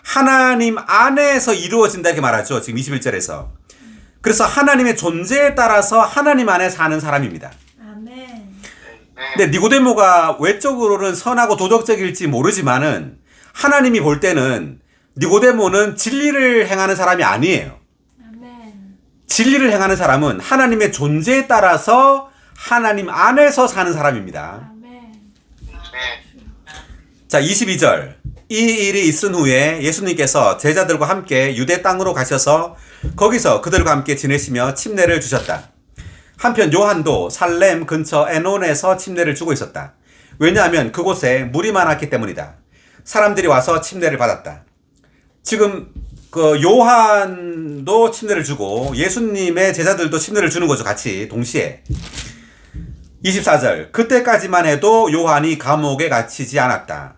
하나님 안에서 이루어진다 이렇게 말하죠. 지금 21절에서. 그래서 하나님의 존재에 따라서 하나님 안에 사는 사람입니다. 아멘. 근데 니고데모가 외적으로는 선하고 도덕적일지 모르지만은 하나님이 볼 때는 니고데모는 진리를 행하는 사람이 아니에요. 아멘. 진리를 행하는 사람은 하나님의 존재에 따라서 하나님 안에서 사는 사람입니다. 아멘. 자, 22절. 이 일이 있은 후에 예수님께서 제자들과 함께 유대 땅으로 가셔서 거기서 그들과 함께 지내시며 침례를 주셨다. 한편 요한도 살렘 근처 에논에서 침례를 주고 있었다. 왜냐하면 그곳에 물이 많았기 때문이다. 사람들이 와서 침례를 받았다. 지금 그 요한도 침례를 주고 예수님의 제자들도 침례를 주는 거죠. 같이 동시에. 24절. 그때까지만 해도 요한이 감옥에 갇히지 않았다.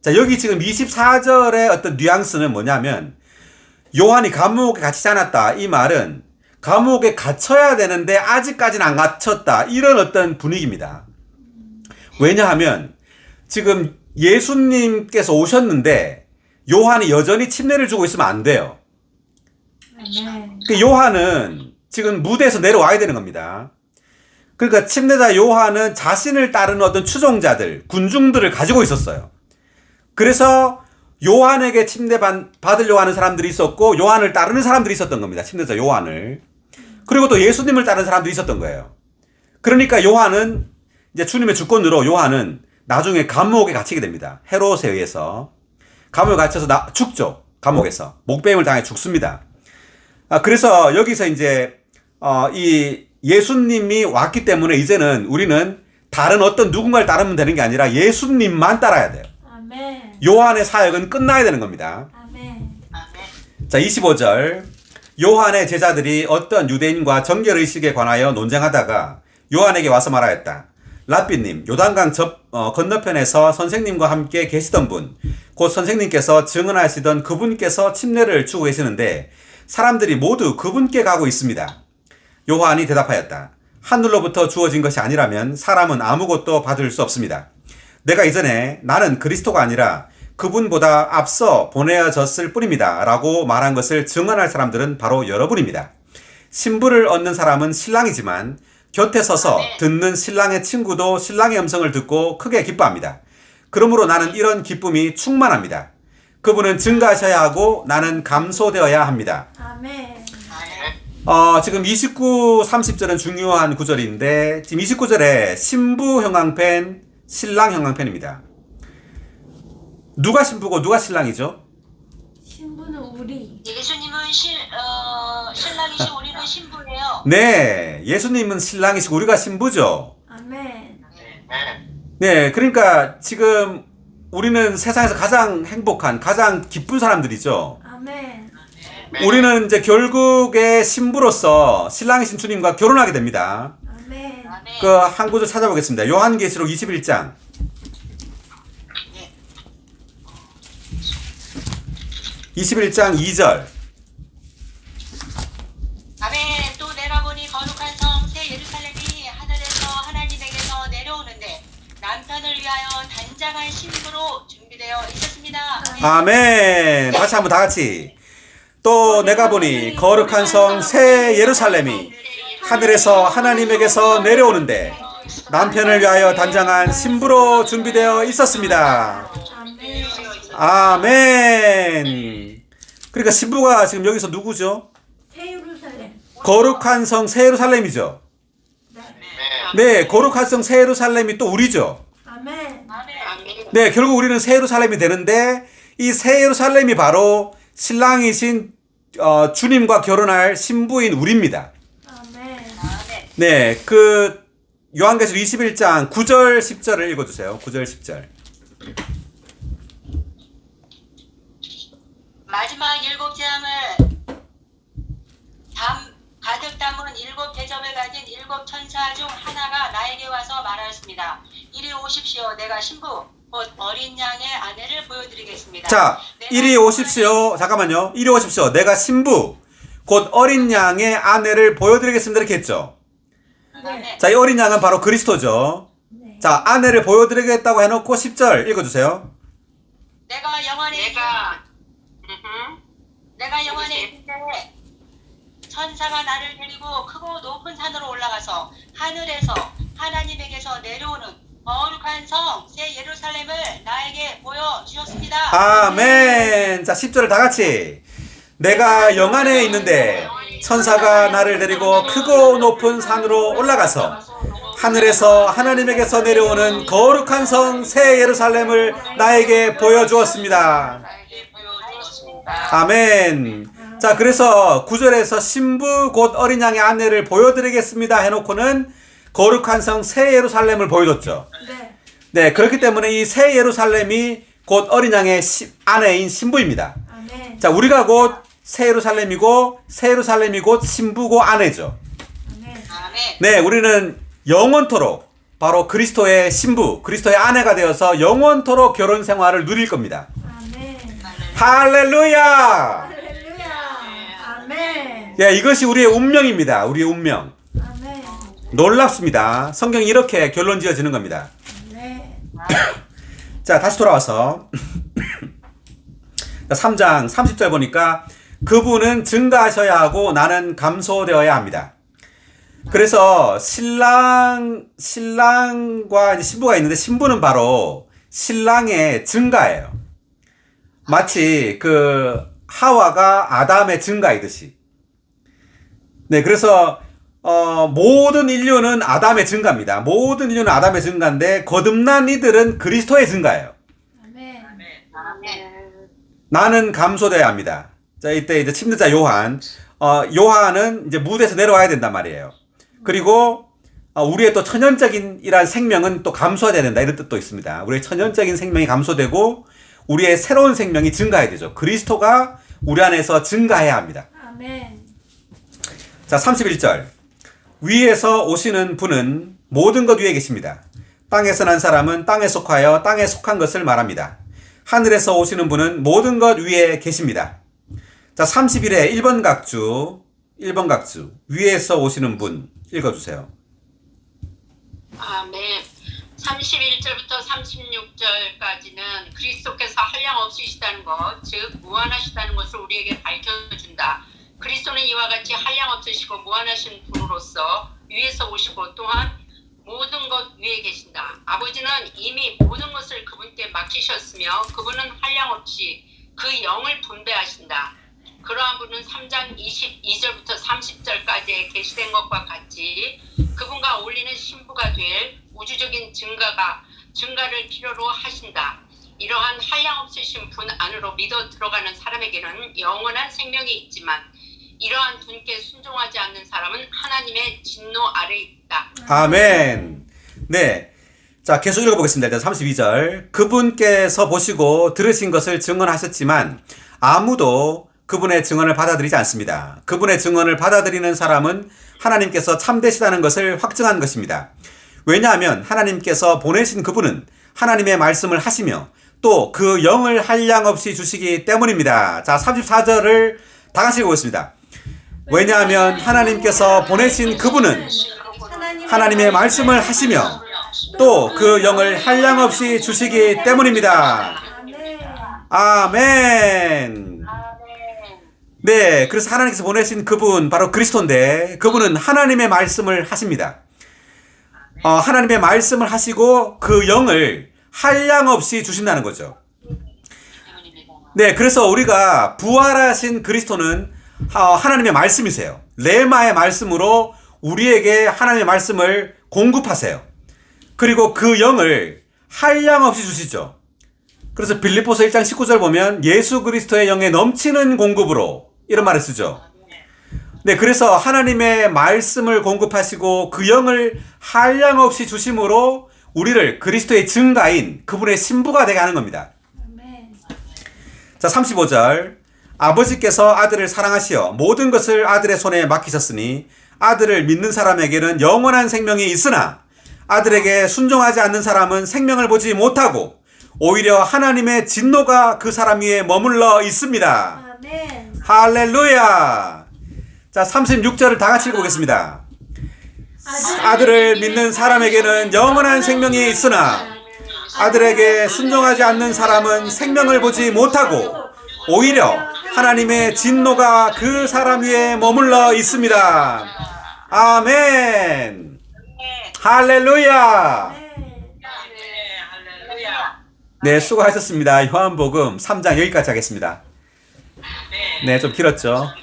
자, 여기 지금 24절의 어떤 뉘앙스는 뭐냐면 요한이 감옥에 갇히지 않았다. 이 말은 감옥에 갇혀야 되는데 아직까지는 안 갇혔다. 이런 어떤 분위기입니다. 왜냐하면 지금 예수님께서 오셨는데 요한이 여전히 침례를 주고 있으면 안 돼요. 아멘. 그 요한은 지금 무대에서 내려와야 되는 겁니다. 그러니까 침례자 요한은 자신을 따르는 어떤 추종자들, 군중들을 가지고 있었어요. 그래서 요한에게 침례 받으려고 하는 사람들이 있었고 요한을 따르는 사람들이 있었던 겁니다. 침례자 요한을. 그리고 또 예수님을 따르는 사람들이 있었던 거예요. 그러니까 요한은 이제 주님의 주권으로 요한은 나중에 감옥에 갇히게 됩니다. 헤롯에 의해서. 감옥에 갇혀서 죽죠. 감옥에서. 목배임을 당해 죽습니다. 그래서 여기서 이제 이 예수님이 왔기 때문에 이제는 우리는 다른 어떤 누군가를 따르면 되는 게 아니라 예수님만 따라야 돼요. 아멘. 요한의 사역은 끝나야 되는 겁니다. 아멘. 자, 25절. 요한의 제자들이 어떤 유대인과 정결의식에 관하여 논쟁하다가 요한에게 와서 말하였다. 랍비님, 요단강 건너편에서 선생님과 함께 계시던 분, 곧 선생님께서 증언하시던 그분께서 침례를 주고 계시는데 사람들이 모두 그분께 가고 있습니다. 요한이 대답하였다. 하늘로부터 주어진 것이 아니라면 사람은 아무것도 받을 수 없습니다. 내가 이전에 나는 그리스도가 아니라 그분보다 앞서 보내어졌을 뿐입니다. 라고 말한 것을 증언할 사람들은 바로 여러분입니다. 신부를 얻는 사람은 신랑이지만 곁에 서서 듣는 신랑의 친구도 신랑의 음성을 듣고 크게 기뻐합니다. 그러므로 나는 이런 기쁨이 충만합니다. 그분은 증가하셔야 하고 나는 감소되어야 합니다. 아멘. 지금 29, 30절은 중요한 구절인데 지금 29절에 신부 형광펜, 신랑 형광펜입니다. 누가 신부고 누가 신랑이죠? 신부는 우리. 예수님은 신랑이시고 우리는 신부예요. 네, 예수님은 신랑이시고 우리가 신부죠. 아멘. 네, 그러니까 지금 우리는 세상에서 가장 행복한, 가장 기쁜 사람들이죠. 아멘. 우리는 이제 결국에 신부로서 신랑이신 주님과 결혼하게 됩니다. 아멘. 그 한 구절 찾아보겠습니다. 요한계시록 21장. 21장 2절. 아멘. 또 내가 보니 거룩한 성 새 예루살렘이 하늘에서 하나님에게서 내려오는데 남편을 위하여 단장한 신부로 준비되어 있었습니다. 아멘. 다시 한번 다 같이. 또 내가 보니 거룩한 성 새 예루살렘이 하늘에서 하나님에게서 내려오는데 남편을 위하여 단장한 신부로 준비되어 있었습니다. 아멘. 그러니까 신부가 지금 여기서 누구죠? 새 예루살렘. 거룩한 성 새 예루살렘이죠. 네, 거룩한 성 새 예루살렘이 또 우리죠. 아멘. 아멘. 네, 결국 우리는 새 예루살렘이 되는데 이 새 예루살렘이 바로 신랑이신 주님과 결혼할 신부인 우리입니다. 아멘. 네, 그 요한계시록 21장 9절 10절을 읽어주세요. 9절 10절. 마지막 7재앙을 가득 담은 7 대접을 가진 7 천사 중 하나가 나에게 와서 말하였습니다. 이리 오십시오. 내가 신부 곧 어린 양의 아내를 보여드리겠습니다. 자, 이리 오십시오. 잠깐만요. 이리 오십시오. 내가 신부 곧 어린 양의 아내를 보여드리겠습니다. 이렇게 했죠. 네. 자, 이 어린 양은 바로 그리스도죠. 네. 자, 아내를 보여드리겠다고 해놓고 10절 읽어주세요. 내가 영안에 있는데 천사가 나를 데리고 크고 높은 산으로 올라가서 하늘에서 하나님에게서 내려오는 거룩한 성 새 예루살렘을 나에게 보여주셨습니다. 아멘. 자, 10절을 다 같이. 내가 영 안에 있는데 천사가 나를 데리고 크고 높은 산으로 올라가서 하늘에서 하나님에게서 내려오는 거룩한 성 새 예루살렘을 나에게 보여주었습니다. 나에게 보여주었습니다. 아멘. 자, 그래서 9절에서 신부 곧 어린 양의 아내를 보여드리겠습니다 해놓고는 거룩한 성 새 예루살렘을 보여줬죠. 네. 네, 그렇기 때문에 이 새 예루살렘이 곧 어린 양의 아내인 신부입니다. 아멘. 자, 우리가 곧 새 예루살렘이고 새 예루살렘이 곧 신부고 아내죠. 아멘. 아멘. 네, 우리는 영원토록 바로 그리스도의 신부, 그리스도의 아내가 되어서 영원토록 결혼 생활을 누릴 겁니다. 아멘. 할렐루야! 할렐루야. 아멘. 예, 이것이 우리의 운명입니다. 우리의 운명. 아멘. 놀랍습니다. 성경이 이렇게 결론 지어지는 겁니다. 네. 자, 다시 돌아와서 3장 30절 보니까 그분은 증가하셔야 하고 나는 감소되어야 합니다. 그래서 신랑과 이제 신부가 있는데 신부는 바로 신랑의 증가예요. 마치 그 하와가 아담의 증가이듯이. 네, 그래서 모든 인류는 아담의 증가입니다. 모든 인류는 아담의 증가인데 거듭난 이들은 그리스도의 증가예요. 아멘. 나는 감소돼야 합니다. 자, 이때 이제 침례자 요한은 이제 무대에서 내려와야 된단 말이에요. 그리고 우리의 또 천연적인 이란 생명은 또 감소해야 된다. 이런 뜻도 있습니다. 우리의 천연적인 생명이 감소되고 우리의 새로운 생명이 증가해야 되죠. 그리스도가 우리 안에서 증가해야 합니다. 아멘. 자, 31절. 위에서 오시는 분은 모든 것 위에 계십니다. 땅에서 난 사람은 땅에 속하여 땅에 속한 것을 말합니다. 하늘에서 오시는 분은 모든 것 위에 계십니다. 자, 31회 1번 각주 위에서 오시는 분 읽어주세요. 아멘. 31절부터 36절까지는 그리스도께서 한량없으시다는 것, 즉 무한하시다는 것을 우리에게 밝혀준다. 그리스도는 이와 같이 한량없으시고 무한하신 분으로서 위에서 오시고 또한 모든 것 위에 계신다. 아버지는 이미 모든 것을 그분께 맡기셨으며 그분은 한량없이 그 영을 분배하신다. 그러한 분은 3장 22절부터 30절까지 계시된 것과 같이 그분과 어울리는 신부가 될 우주적인 증가를 필요로 하신다. 이러한 한량없으신 분 안으로 믿어 들어가는 사람에게는 영원한 생명이 있지만 이러한 분께 순종하지 않는 사람은 하나님의 진노 아래에 있다. 아멘. 네. 자, 계속 읽어보겠습니다. 일단 32절. 그분께서 보시고 들으신 것을 증언하셨지만 아무도 그분의 증언을 받아들이지 않습니다. 그분의 증언을 받아들이는 사람은 하나님께서 참되시다는 것을 확증한 것입니다. 왜냐하면 하나님께서 보내신 그분은 하나님의 말씀을 하시며 또 그 영을 한량없이 주시기 때문입니다. 자, 34절을 다 같이 읽어보겠습니다. 왜냐하면 하나님께서 보내신 그분은 하나님의 말씀을 하시며 또 그 영을 한량없이 주시기 때문입니다. 아멘. 네, 그래서 하나님께서 보내신 그분 바로 그리스도인데 그분은 하나님의 말씀을 하십니다. 하나님의 말씀을 하시고 그 영을 한량없이 주신다는 거죠. 네, 그래서 우리가 부활하신 그리스도는 하나님의 말씀이세요. 레마의 말씀으로 우리에게 하나님의 말씀을 공급하세요. 그리고 그 영을 한량없이 주시죠. 그래서 빌립보서 1장 19절 보면 예수 그리스도의 영의 넘치는 공급으로 이런 말을 쓰죠. 네, 그래서 하나님의 말씀을 공급하시고 그 영을 한량없이 주심으로 우리를 그리스도의 증가인 그분의 신부가 되게 하는 겁니다. 자, 35절. 아버지께서 아들을 사랑하시어 모든 것을 아들의 손에 맡기셨으니 아들을 믿는 사람에게는 영원한 생명이 있으나 아들에게 순종하지 않는 사람은 생명을 보지 못하고 오히려 하나님의 진노가 그 사람 위에 머물러 있습니다. 아멘. 할렐루야. 자, 36절을 다 같이 읽어보겠습니다. 아들을 믿는 사람에게는 영원한 생명이 있으나 아들에게 순종하지 않는 사람은 생명을 보지 못하고 오히려 하나님의 진노가 그 사람 위에 머물러 있습니다. 아멘. 할렐루야. 네, 수고하셨습니다. 요한복음 3장 여기까지 하겠습니다. 네, 좀 길었죠.